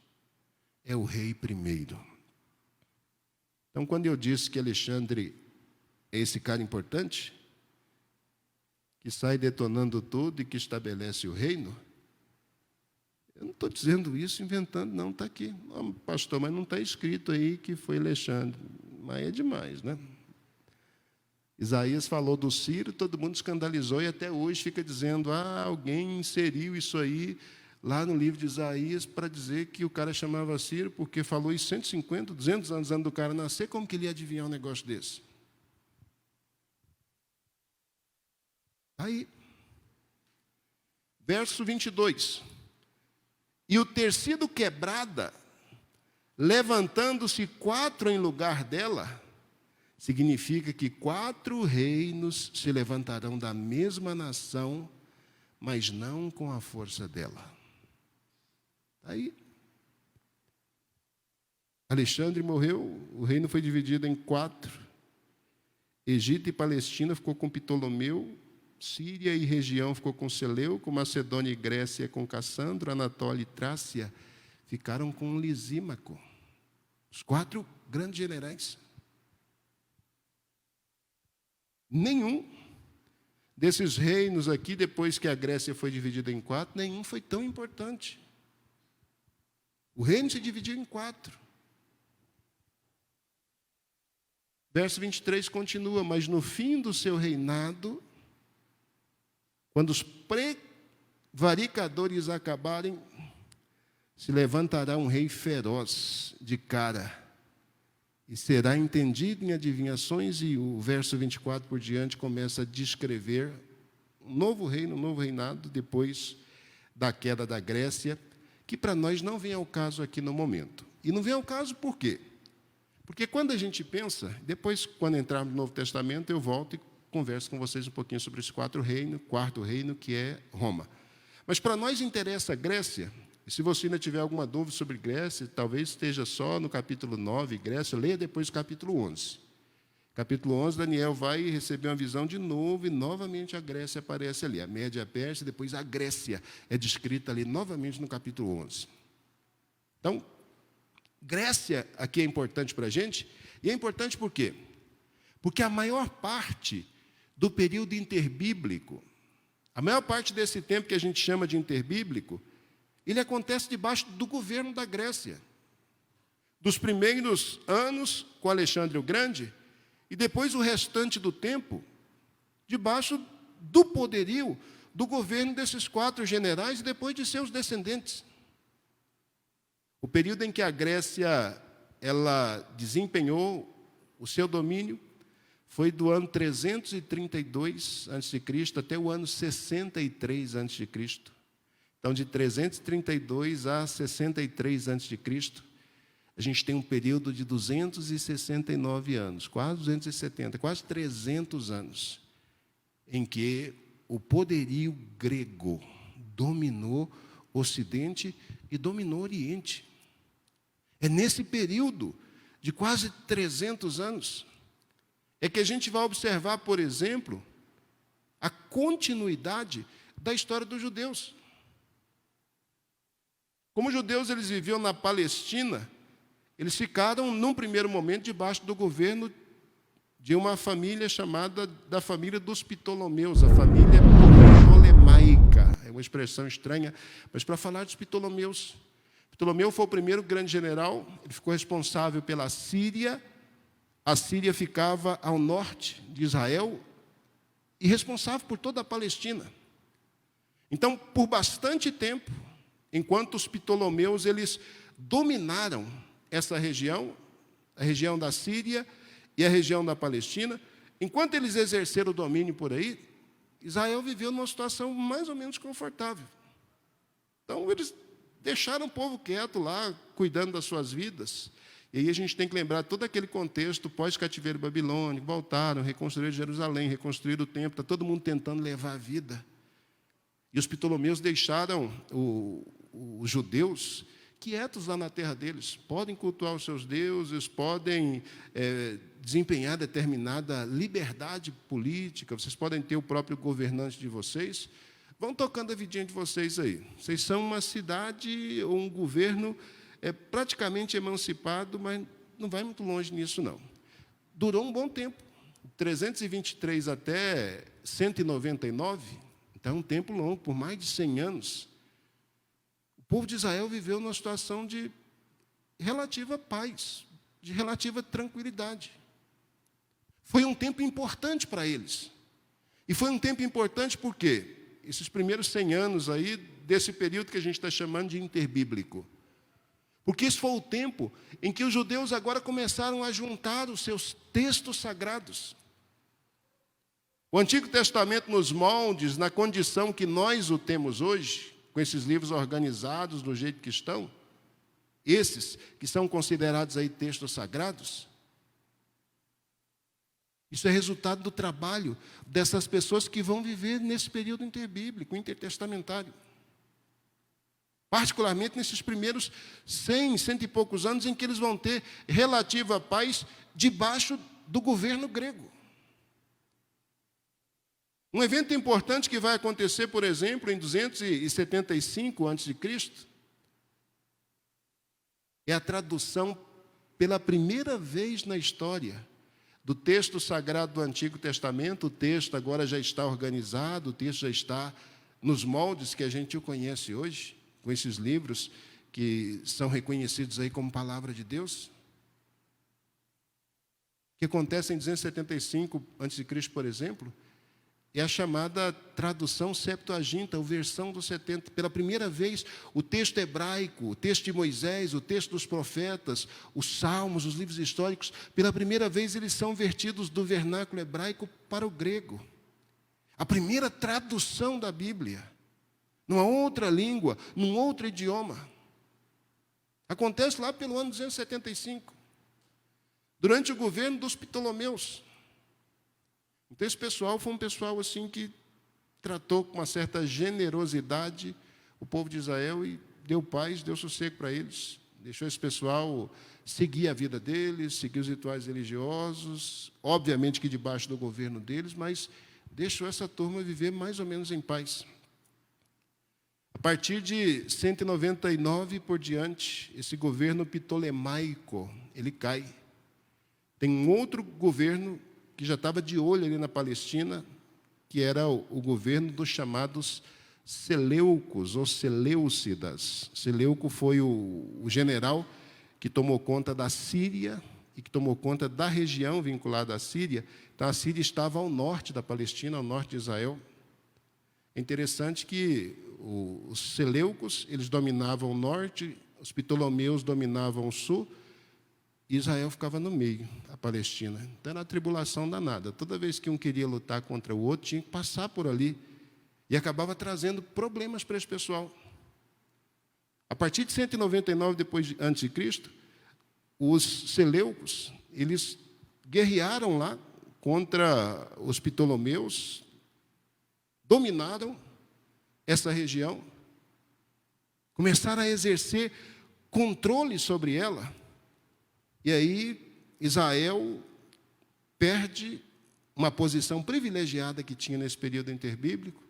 é o rei primeiro. Então, quando eu disse que Alexandre é esse cara importante, que sai detonando tudo e que estabelece o reino, eu não estou dizendo isso inventando, não, está aqui. Não, pastor, mas não está escrito aí que foi Alexandre. Mas é demais, né? Isaías falou do Ciro, todo mundo escandalizou e até hoje fica dizendo, alguém inseriu isso aí lá no livro de Isaías para dizer que o cara chamava Ciro porque falou isso 150, 200 anos antes do cara nascer. Como que ele ia adivinhar um negócio desse? Aí, verso 22. E o ter sido quebrada, levantando-se 4 em lugar dela, significa que 4 reinos se levantarão da mesma nação, mas não com a força dela. Aí, Alexandre morreu, o reino foi dividido em 4. Egito e Palestina ficou com Ptolomeu, Síria e região ficou com Seleuco, Macedônia e Grécia com Cassandro, Anatólia e Trácia ficaram com Lisímaco. Os 4 grandes generais. Nenhum desses reinos aqui, depois que a Grécia foi dividida em 4, nenhum foi tão importante. O reino se dividiu em 4. Verso 23 continua, mas no fim do seu reinado, quando os prevaricadores acabarem, se levantará um rei feroz de cara, e será entendido em adivinhações, e o verso 24 por diante começa a descrever um novo reino, um novo reinado, depois da queda da Grécia, que para nós não vem ao caso aqui no momento. E não vem ao caso por quê? Porque quando a gente pensa, depois, quando entrarmos no Novo Testamento, eu volto e converso com vocês um pouquinho sobre esse 4 reino, 4º reino, que é Roma. Mas para nós interessa a Grécia. E se você ainda tiver alguma dúvida sobre Grécia, talvez esteja só no capítulo 9, Grécia, leia depois o capítulo 11. Capítulo 11, Daniel vai receber uma visão de novo, e novamente a Grécia aparece ali. A Média e a Pérsia, depois a Grécia é descrita ali novamente no capítulo 11. Então, Grécia aqui é importante para a gente, e é importante por quê? Porque a maior parte do período interbíblico, a maior parte desse tempo que a gente chama de interbíblico, ele acontece debaixo do governo da Grécia. Dos primeiros anos com Alexandre o Grande, e depois o restante do tempo, debaixo do poderio do governo desses 4 generais e depois de seus descendentes. O período em que a Grécia ela desempenhou o seu domínio foi do ano 332 a.C. até o ano 63 a.C. Então, de 332 a 63 a.C., a gente tem um período de 269 anos, quase 270, quase 300 anos, em que o poderio grego dominou o Ocidente e dominou o Oriente. É nesse período de quase 300 anos é que a gente vai observar, por exemplo, a continuidade da história dos judeus. Como os judeus eles viviam na Palestina, eles ficaram, num primeiro momento, debaixo do governo de uma família chamada da família dos Ptolomeus, a família ptolemaica. É uma expressão estranha, mas para falar dos Ptolomeus. Ptolomeu foi o primeiro grande general, ele ficou responsável pela Síria. A Síria ficava ao norte de Israel e responsável por toda a Palestina. Então, por bastante tempo, enquanto os Ptolomeus eles dominaram essa região, a região da Síria e a região da Palestina, enquanto eles exerceram o domínio por aí, Israel viveu numa situação mais ou menos confortável. Então, eles deixaram o povo quieto lá, cuidando das suas vidas. E aí a gente tem que lembrar todo aquele contexto pós-cativeiro babilônico, voltaram, reconstruíram Jerusalém, reconstruíram o templo, está todo mundo tentando levar a vida. E os Ptolomeus deixaram os judeus quietos lá na terra deles. Podem cultuar os seus deuses, podem desempenhar determinada liberdade política, vocês podem ter o próprio governante de vocês. Vão tocando a vidinha de vocês aí. Vocês são uma cidade ou um governo praticamente emancipado, mas não vai muito longe nisso, não. Durou um bom tempo, 323 até 199, então é um tempo longo, por mais de 100 anos. O povo de Israel viveu numa situação de relativa paz, de relativa tranquilidade. Foi um tempo importante para eles. E foi um tempo importante por quê? Esses primeiros 100 anos aí, desse período que a gente está chamando de interbíblico. Porque esse foi o tempo em que os judeus agora começaram a juntar os seus textos sagrados. O Antigo Testamento nos moldes, na condição que nós o temos hoje, com esses livros organizados do jeito que estão, esses que são considerados aí textos sagrados, isso é resultado do trabalho dessas pessoas que vão viver nesse período interbíblico, intertestamentário. Particularmente nesses primeiros 100 e poucos anos em que eles vão ter relativa paz debaixo do governo grego. Um evento importante que vai acontecer, por exemplo, em 275 a.C., é a tradução pela primeira vez na história do texto sagrado do Antigo Testamento. O texto agora já está organizado, o texto já está nos moldes que a gente o conhece hoje, com esses livros que são reconhecidos aí como palavra de Deus. O que acontece em 275 a.C., por exemplo, é a chamada tradução Septuaginta, ou versão dos 70. Pela primeira vez, o texto hebraico, o texto de Moisés, o texto dos profetas, os salmos, os livros históricos, pela primeira vez eles são vertidos do vernáculo hebraico para o grego. A primeira tradução da Bíblia, numa outra língua, num outro idioma. Acontece lá pelo ano 275, durante o governo dos Ptolomeus. Então, esse pessoal foi um pessoal assim que tratou com uma certa generosidade o povo de Israel e deu paz, deu sossego para eles. Deixou esse pessoal seguir a vida deles, seguir os rituais religiosos, obviamente que debaixo do governo deles, mas deixou essa turma viver mais ou menos em paz. A partir de 199 por diante, esse governo ptolemaico, ele cai. Tem um outro governo que já estava de olho ali na Palestina, que era o governo dos chamados Seleucos, ou Seleucidas. Seleuco foi o general que tomou conta da Síria e que tomou conta da região vinculada à Síria. Então, a Síria estava ao norte da Palestina, ao norte de Israel. É interessante que os Seleucos, eles dominavam o norte, os Ptolomeus dominavam o sul, e Israel ficava no meio, a Palestina. Então, era uma tribulação danada. Toda vez que um queria lutar contra o outro, tinha que passar por ali. E acabava trazendo problemas para esse pessoal. A partir de 199 depois antes de Cristo, os Seleucos, eles guerrearam lá contra os Ptolomeus, dominaram essa região, começaram a exercer controle sobre ela. E aí Israel perde uma posição privilegiada que tinha nesse período interbíblico,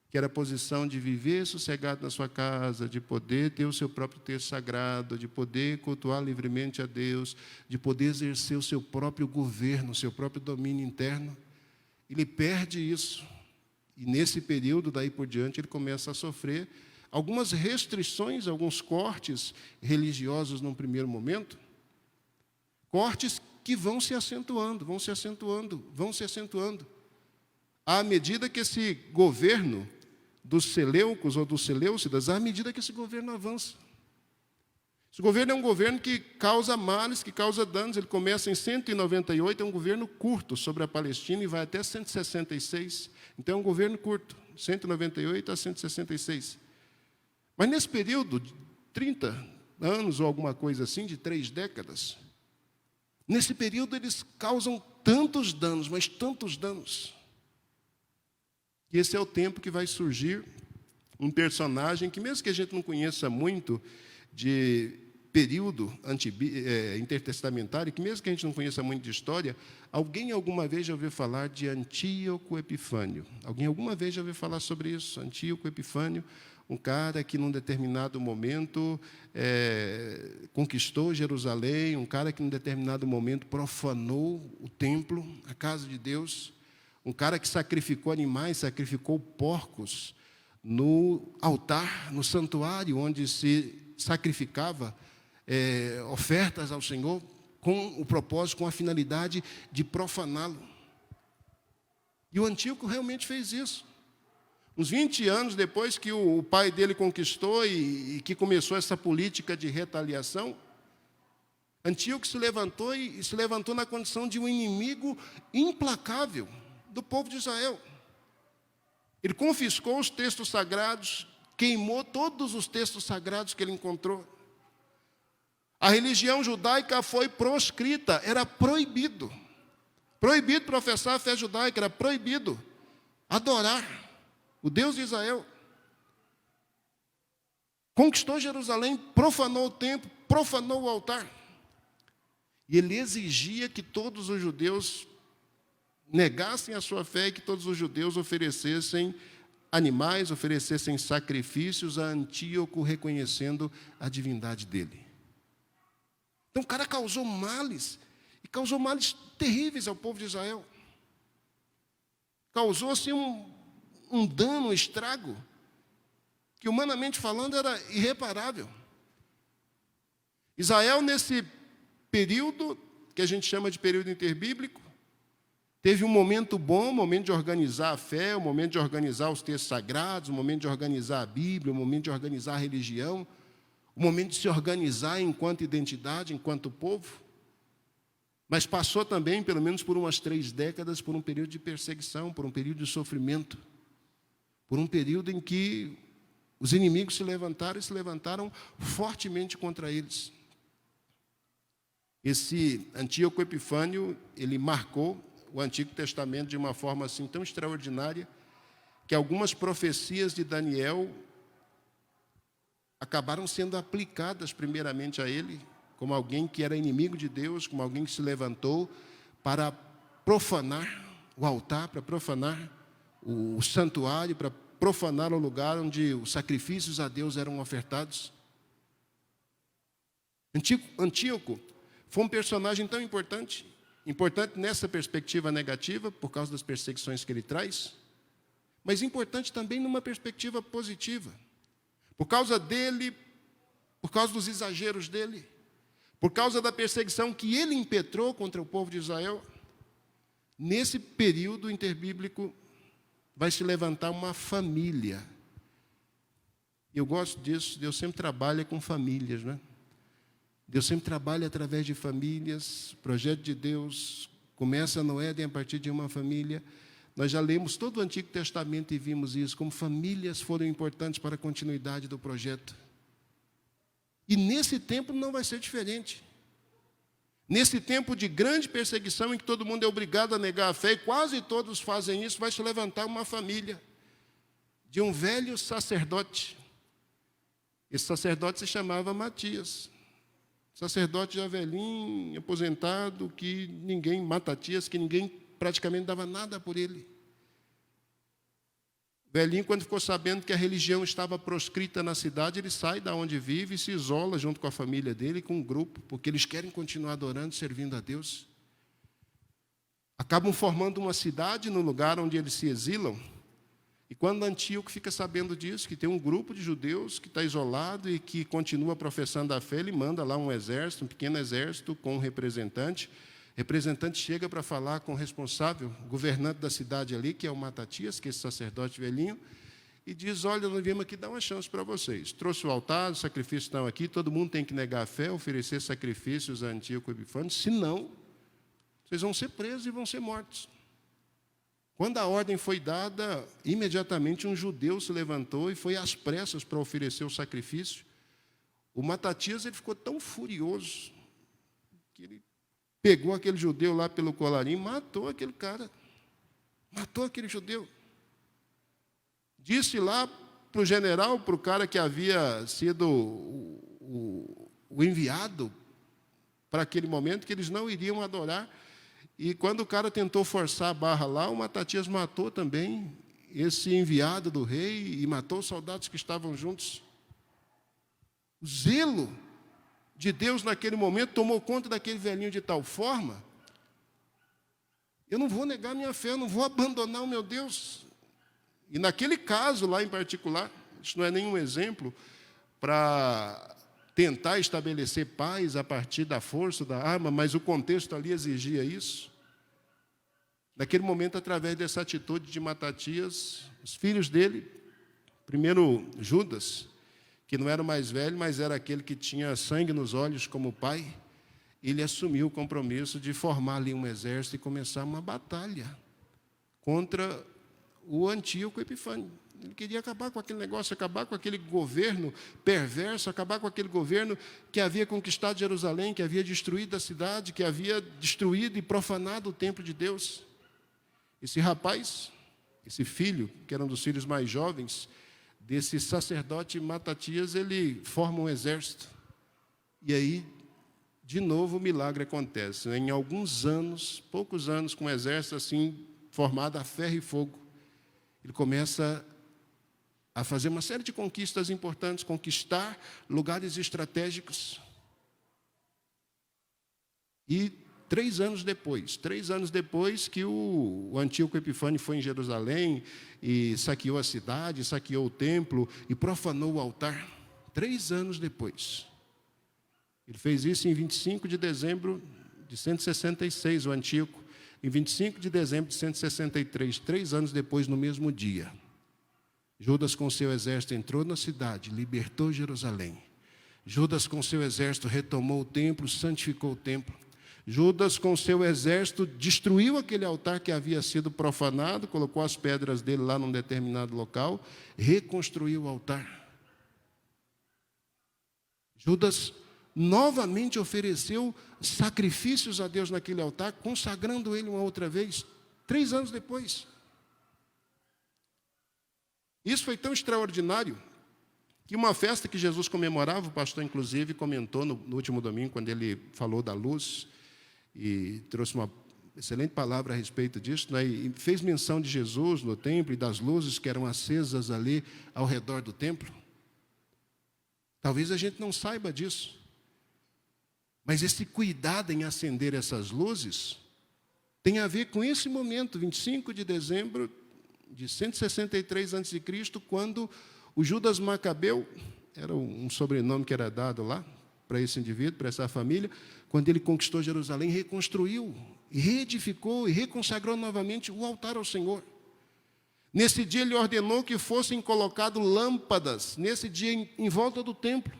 que era a posição de viver sossegado na sua casa, de poder ter o seu próprio texto sagrado, de poder cultuar livremente a Deus, de poder exercer o seu próprio governo, o seu próprio domínio interno. Ele perde isso. E nesse período, daí por diante, ele começa a sofrer algumas restrições, alguns cortes religiosos num primeiro momento, cortes que vão se acentuando, vão se acentuando, vão se acentuando. À medida que esse governo dos Seleucos ou dos Seleucidas, à medida que esse governo avança. Esse governo é um governo que causa males, que causa danos. Ele começa em 198, é um governo curto sobre a Palestina e vai até 166. Então é um governo curto, 198 a 166. Mas nesse período de 30 anos ou alguma coisa assim, de 3 décadas, nesse período eles causam tantos danos, mas tantos danos. E esse é o tempo que vai surgir um personagem que, mesmo que a gente não conheça muito de período intertestamentário, que mesmo que a gente não conheça muito de história, alguém alguma vez já ouviu falar de Antíoco Epifânio? Alguém alguma vez já ouviu falar sobre isso? Antíoco Epifânio, um cara que num determinado momento conquistou Jerusalém, um cara que num determinado momento profanou o templo, a casa de Deus, um cara que sacrificou animais, sacrificou porcos no altar, no santuário, onde se sacrificava ofertas ao Senhor, com o propósito, com a finalidade de profaná-lo. E o Antíoco realmente fez isso. Uns 20 anos depois que o pai dele conquistou e que começou essa política de retaliação, Antíoco se levantou e se levantou na condição de um inimigo implacável do povo de Israel. Ele confiscou os textos sagrados, queimou todos os textos sagrados que ele encontrou. A religião judaica foi proscrita, era proibido. Proibido professar a fé judaica, era proibido adorar o Deus de Israel. Conquistou Jerusalém, profanou o templo, profanou o altar. E ele exigia que todos os judeus negassem a sua fé e que todos os judeus oferecessem animais, oferecessem sacrifícios a Antíoco, reconhecendo a divindade dele. Então o cara causou males, e causou males terríveis ao povo de Israel. Causou assim um dano, um estrago, que humanamente falando era irreparável. Israel, nesse período, que a gente chama de período interbíblico, teve um momento bom, um momento de organizar a fé, um momento de organizar os textos sagrados, um momento de organizar a Bíblia, um momento de organizar a religião, um momento de se organizar enquanto identidade, enquanto povo. Mas passou também, pelo menos por umas 3 décadas, por um período de perseguição, por um período de sofrimento, por um período em que os inimigos se levantaram e se levantaram fortemente contra eles. Esse Antíoco Epifânio, ele marcou o Antigo Testamento de uma forma assim tão extraordinária que algumas profecias de Daniel acabaram sendo aplicadas primeiramente a ele, como alguém que era inimigo de Deus, como alguém que se levantou para profanar o altar, para profanar o santuário, para profanar o lugar onde os sacrifícios a Deus eram ofertados. Antíoco foi um personagem tão importante nessa perspectiva negativa, por causa das perseguições que ele traz, mas importante também numa perspectiva positiva, por causa dele, por causa dos exageros dele, por causa da perseguição que ele impetrou contra o povo de Israel. Nesse período interbíblico vai se levantar uma família. Eu gosto disso, Deus sempre trabalha com famílias, né? Deus sempre trabalha através de famílias. O projeto de Deus começa no Éden a partir de uma família. Nós já lemos todo o Antigo Testamento e vimos isso, como famílias foram importantes para a continuidade do projeto. E nesse tempo não vai ser diferente. Nesse tempo de grande perseguição, em que todo mundo é obrigado a negar a fé, e quase todos fazem isso, vai se levantar uma família de um velho sacerdote. Esse sacerdote se chamava Matias. Sacerdote já velhinho, aposentado, que ninguém, Matatias, que ninguém praticamente dava nada por ele. Velhinho, quando ficou sabendo que a religião estava proscrita na cidade, ele sai da onde vive e se isola junto com a família dele, com um grupo, porque eles querem continuar adorando, servindo a Deus. Acabam formando uma cidade no lugar onde eles se exilam. E quando Antíoco fica sabendo disso, que tem um grupo de judeus que está isolado e que continua professando a fé, ele manda lá um exército, um pequeno exército com um representante. O representante chega para falar com o responsável, o governante da cidade ali, que é o Matatias, que é esse sacerdote velhinho, e diz: olha, nós viemos aqui dar uma chance para vocês. Trouxe o altar, os sacrifícios estão aqui, todo mundo tem que negar a fé, oferecer sacrifícios a Antíoco Epifânio, senão vocês vão ser presos e vão ser mortos. Quando a ordem foi dada, imediatamente um judeu se levantou e foi às pressas para oferecer o sacrifício. O Matatias, ele ficou tão furioso que ele pegou aquele judeu lá pelo colarinho e matou aquele cara. Matou aquele judeu. Disse lá para o general, para o cara que havia sido o enviado para aquele momento, que eles não iriam adorar. E quando o cara tentou forçar a barra lá, o Matatias matou também esse enviado do rei e matou os soldados que estavam juntos. O zelo de Deus naquele momento tomou conta daquele velhinho de tal forma: eu não vou negar minha fé, eu não vou abandonar o meu Deus. E naquele caso lá em particular, isso não é nenhum exemplo para tentar estabelecer paz a partir da força da arma, mas o contexto ali exigia isso. Naquele momento, através dessa atitude de Matatias, os filhos dele, primeiro Judas, que não era o mais velho, mas era aquele que tinha sangue nos olhos como pai, ele assumiu o compromisso de formar ali um exército e começar uma batalha contra o Antíoco Epifânio. Ele queria acabar com aquele negócio, acabar com aquele governo perverso, acabar com aquele governo que havia conquistado Jerusalém, que havia destruído a cidade, que havia destruído e profanado o templo de Deus. Esse rapaz, esse filho, que era um dos filhos mais jovens desse sacerdote Matatias, ele forma um exército. E aí, de novo, o milagre acontece. Em alguns anos, poucos anos, com um exército assim, formado a ferro e fogo, ele começa a fazer uma série de conquistas importantes, conquistar lugares estratégicos. E 3 anos depois que o Antíoco Epifânio foi em Jerusalém e saqueou a cidade, saqueou o templo e profanou o altar, 3 anos depois. Ele fez isso em 25 de dezembro de 166, o Antíoco. Em 25 de dezembro de 163, 3 anos depois, no mesmo dia, Judas com seu exército entrou na cidade, libertou Jerusalém. Judas com seu exército retomou o templo, santificou o templo. Judas com seu exército destruiu aquele altar que havia sido profanado, colocou as pedras dele lá num determinado local, reconstruiu o altar. Judas novamente ofereceu sacrifícios a Deus naquele altar, consagrando ele uma outra vez, 3 anos depois. Isso foi tão extraordinário que uma festa que Jesus comemorava, o pastor inclusive comentou no último domingo, quando ele falou da luz, e trouxe uma excelente palavra a respeito disso, né? E fez menção de Jesus no templo e das luzes que eram acesas ali ao redor do templo. Talvez a gente não saiba disso, mas esse cuidado em acender essas luzes tem a ver com esse momento, 25 de dezembro de 163 a.C., quando o Judas Macabeu, era um sobrenome que era dado lá para esse indivíduo, para essa família, quando ele conquistou Jerusalém, reconstruiu, reedificou e reconsagrou novamente o altar ao Senhor. Nesse dia ele ordenou que fossem colocadas lâmpadas, nesse dia em volta do templo,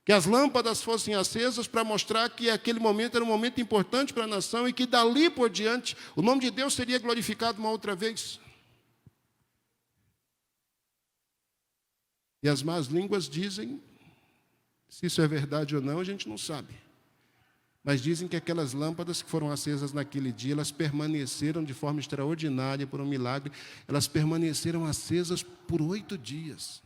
que as lâmpadas fossem acesas para mostrar que aquele momento era um momento importante para a nação e que dali por diante o nome de Deus seria glorificado uma outra vez. E as más línguas dizem, se isso é verdade ou não, a gente não sabe. Mas dizem que aquelas lâmpadas que foram acesas naquele dia, elas permaneceram de forma extraordinária, por um milagre, elas permaneceram acesas por 8 dias.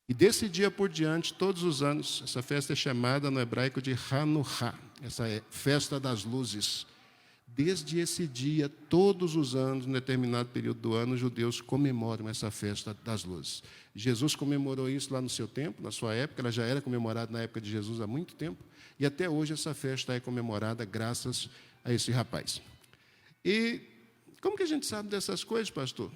E desse dia por diante, todos os anos, essa festa é chamada no hebraico de Hanukkah, essa é festa das luzes. Desde esse dia, todos os anos, em determinado período do ano, os judeus comemoram essa festa das luzes. Jesus comemorou isso lá no seu tempo, na sua época, ela já era comemorada na época de Jesus há muito tempo, e até hoje essa festa é comemorada graças a esse rapaz. E como que a gente sabe dessas coisas, pastor?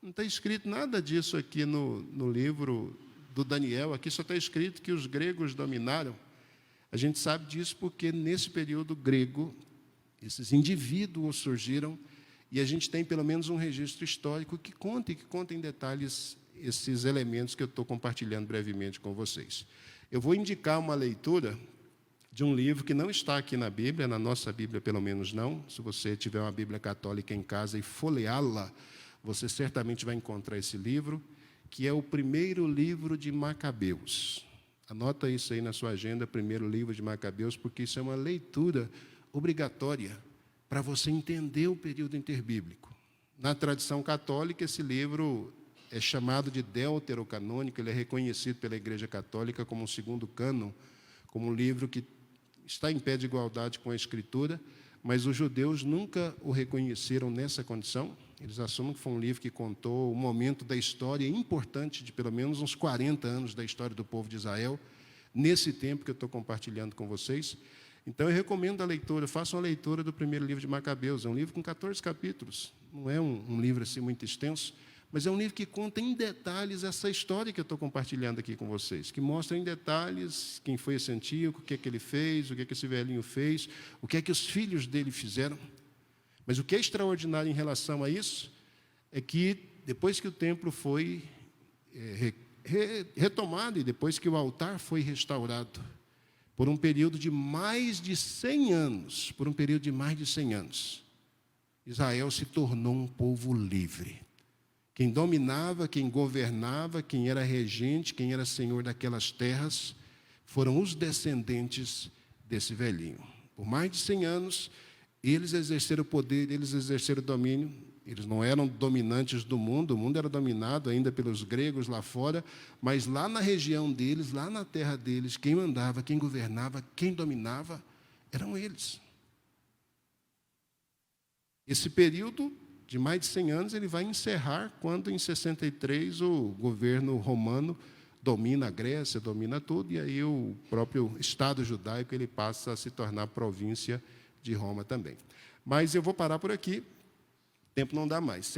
Não está escrito nada disso aqui no livro do Daniel, aqui só está escrito que os gregos dominaram. A gente sabe disso porque nesse período grego, esses indivíduos surgiram e a gente tem pelo menos um registro histórico que conta em detalhes esses elementos que eu estou compartilhando brevemente com vocês. Eu vou indicar uma leitura de um livro que não está aqui na Bíblia, na nossa Bíblia pelo menos não. Se você tiver uma Bíblia católica em casa e folheá-la, você certamente vai encontrar esse livro, que é o primeiro livro de Macabeus. Anota isso aí na sua agenda, primeiro livro de Macabeus, porque isso é uma leitura obrigatória para você entender o período interbíblico. Na tradição católica, esse livro é chamado de deuterocanônico, ele é reconhecido pela Igreja Católica como um segundo cânon, como um livro que está em pé de igualdade com a Escritura, mas os judeus nunca o reconheceram nessa condição. Eles assumem que foi um livro que contou um momento da história importante de pelo menos uns 40 anos da história do povo de Israel, nesse tempo que eu estou compartilhando com vocês. Então, eu recomendo a leitura, façam a leitura do primeiro livro de Macabeus. É um livro com 14 capítulos, não é um livro assim muito extenso, mas é um livro que conta em detalhes essa história que eu estou compartilhando aqui com vocês, que mostra em detalhes quem foi esse Antíoco, o que é que ele fez, o que é que esse velhinho fez, o que é que os filhos dele fizeram. Mas o que é extraordinário em relação a isso é que, depois que o templo foi retomado e depois que o altar foi restaurado, por um período de mais de 100 anos, Israel se tornou um povo livre. Quem dominava, quem governava, quem era regente, quem era senhor daquelas terras, foram os descendentes desse velhinho. Por mais de 100 anos, eles exerceram o poder, eles exerceram o domínio. Eles não eram dominantes do mundo, o mundo era dominado ainda pelos gregos lá fora, mas lá na região deles, lá na terra deles, quem mandava, quem governava, quem dominava, eram eles. Esse período de mais de 100 anos, ele vai encerrar quando, em 63, o governo romano domina a Grécia, domina tudo, e aí o próprio Estado judaico ele passa a se tornar província de Roma também. Mas eu vou parar por aqui, o tempo não dá mais.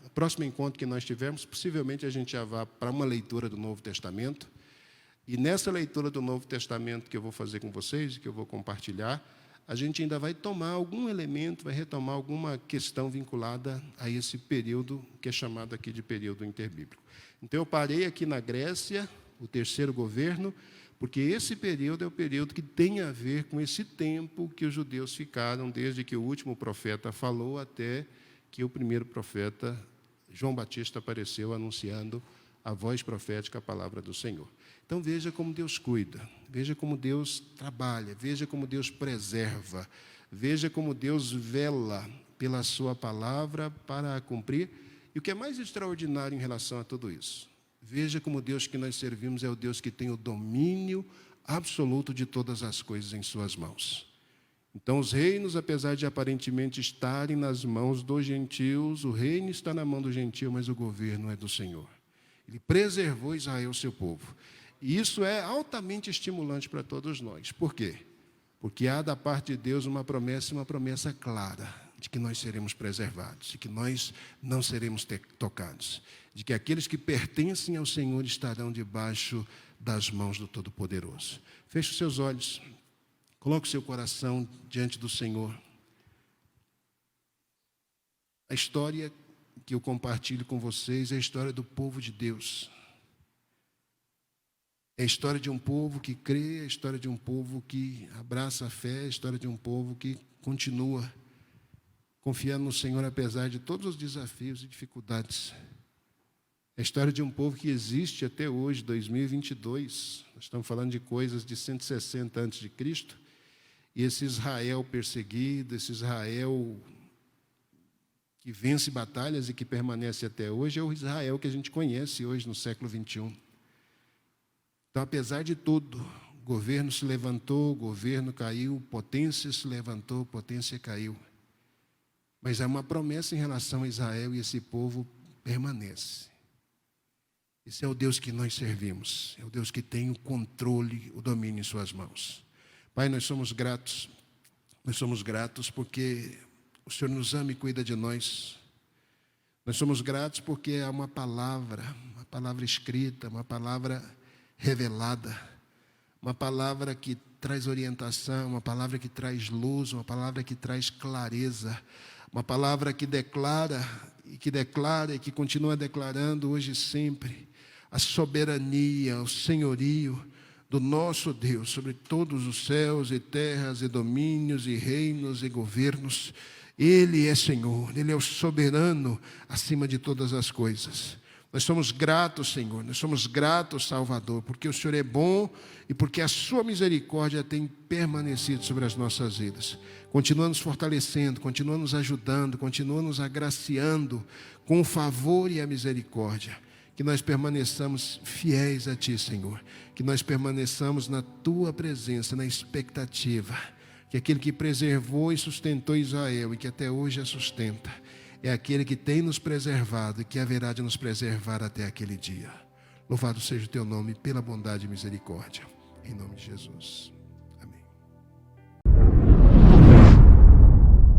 O próximo encontro que nós tivermos, possivelmente a gente já vá para uma leitura do Novo Testamento, e nessa leitura do Novo Testamento que eu vou fazer com vocês, que eu vou compartilhar, a gente ainda vai tomar algum elemento, vai retomar alguma questão vinculada a esse período, que é chamado aqui de período interbíblico. Então, eu parei aqui na Grécia, o terceiro governo, porque esse período é o período que tem a ver com esse tempo que os judeus ficaram, desde que o último profeta falou até que o primeiro profeta, João Batista, apareceu anunciando a voz profética, a palavra do Senhor. Então, veja como Deus cuida, veja como Deus trabalha, veja como Deus preserva, veja como Deus vela pela sua palavra para a cumprir. E o que é mais extraordinário em relação a tudo isso? Veja como o Deus que nós servimos é o Deus que tem o domínio absoluto de todas as coisas em suas mãos. Então, os reinos, apesar de aparentemente estarem nas mãos dos gentios, o reino está na mão do gentio, mas o governo é do Senhor. Ele preservou Israel, seu povo. E isso é altamente estimulante para todos nós. Por quê? Porque há da parte de Deus uma promessa clara, de que nós seremos preservados, de que nós não seremos tocados, de que aqueles que pertencem ao Senhor estarão debaixo das mãos do Todo-Poderoso. Feche os seus olhos, coloque o seu coração diante do Senhor. A história que eu compartilho com vocês é a história do povo de Deus. É a história de um povo que crê, é a história de um povo que abraça a fé, é a história de um povo que continua confiando no Senhor apesar de todos os desafios e dificuldades. É a história de um povo que existe até hoje, 2022. Nós estamos falando de coisas de 160 a.C. E esse Israel perseguido, esse Israel que vence batalhas e que permanece até hoje, é o Israel que a gente conhece hoje no século XXI. Então, apesar de tudo, o governo se levantou, o governo caiu, potência se levantou, potência caiu. Mas há uma promessa em relação a Israel e esse povo permanece. Esse é o Deus que nós servimos, é o Deus que tem o controle, o domínio em suas mãos. Pai, nós somos gratos porque o Senhor nos ama e cuida de nós. Nós somos gratos porque há uma palavra escrita, uma palavra revelada, uma palavra que traz orientação, uma palavra que traz luz, uma palavra que traz clareza, uma palavra que declara e que continua declarando hoje e sempre a soberania, o senhorio do nosso Deus sobre todos os céus e terras e domínios e reinos e governos. Ele é Senhor, Ele é o soberano acima de todas as coisas. Nós somos gratos, Senhor, nós somos gratos, Salvador, porque o Senhor é bom e porque a sua misericórdia tem permanecido sobre as nossas vidas. Continua nos fortalecendo, continua nos ajudando, continua nos agraciando com o favor e a misericórdia. Que nós permaneçamos fiéis a Ti, Senhor. Que nós permaneçamos na Tua presença, na expectativa. Que aquele que preservou e sustentou Israel e que até hoje a sustenta, é aquele que tem nos preservado e que haverá de nos preservar até aquele dia. Louvado seja o Teu nome pela bondade e misericórdia. Em nome de Jesus.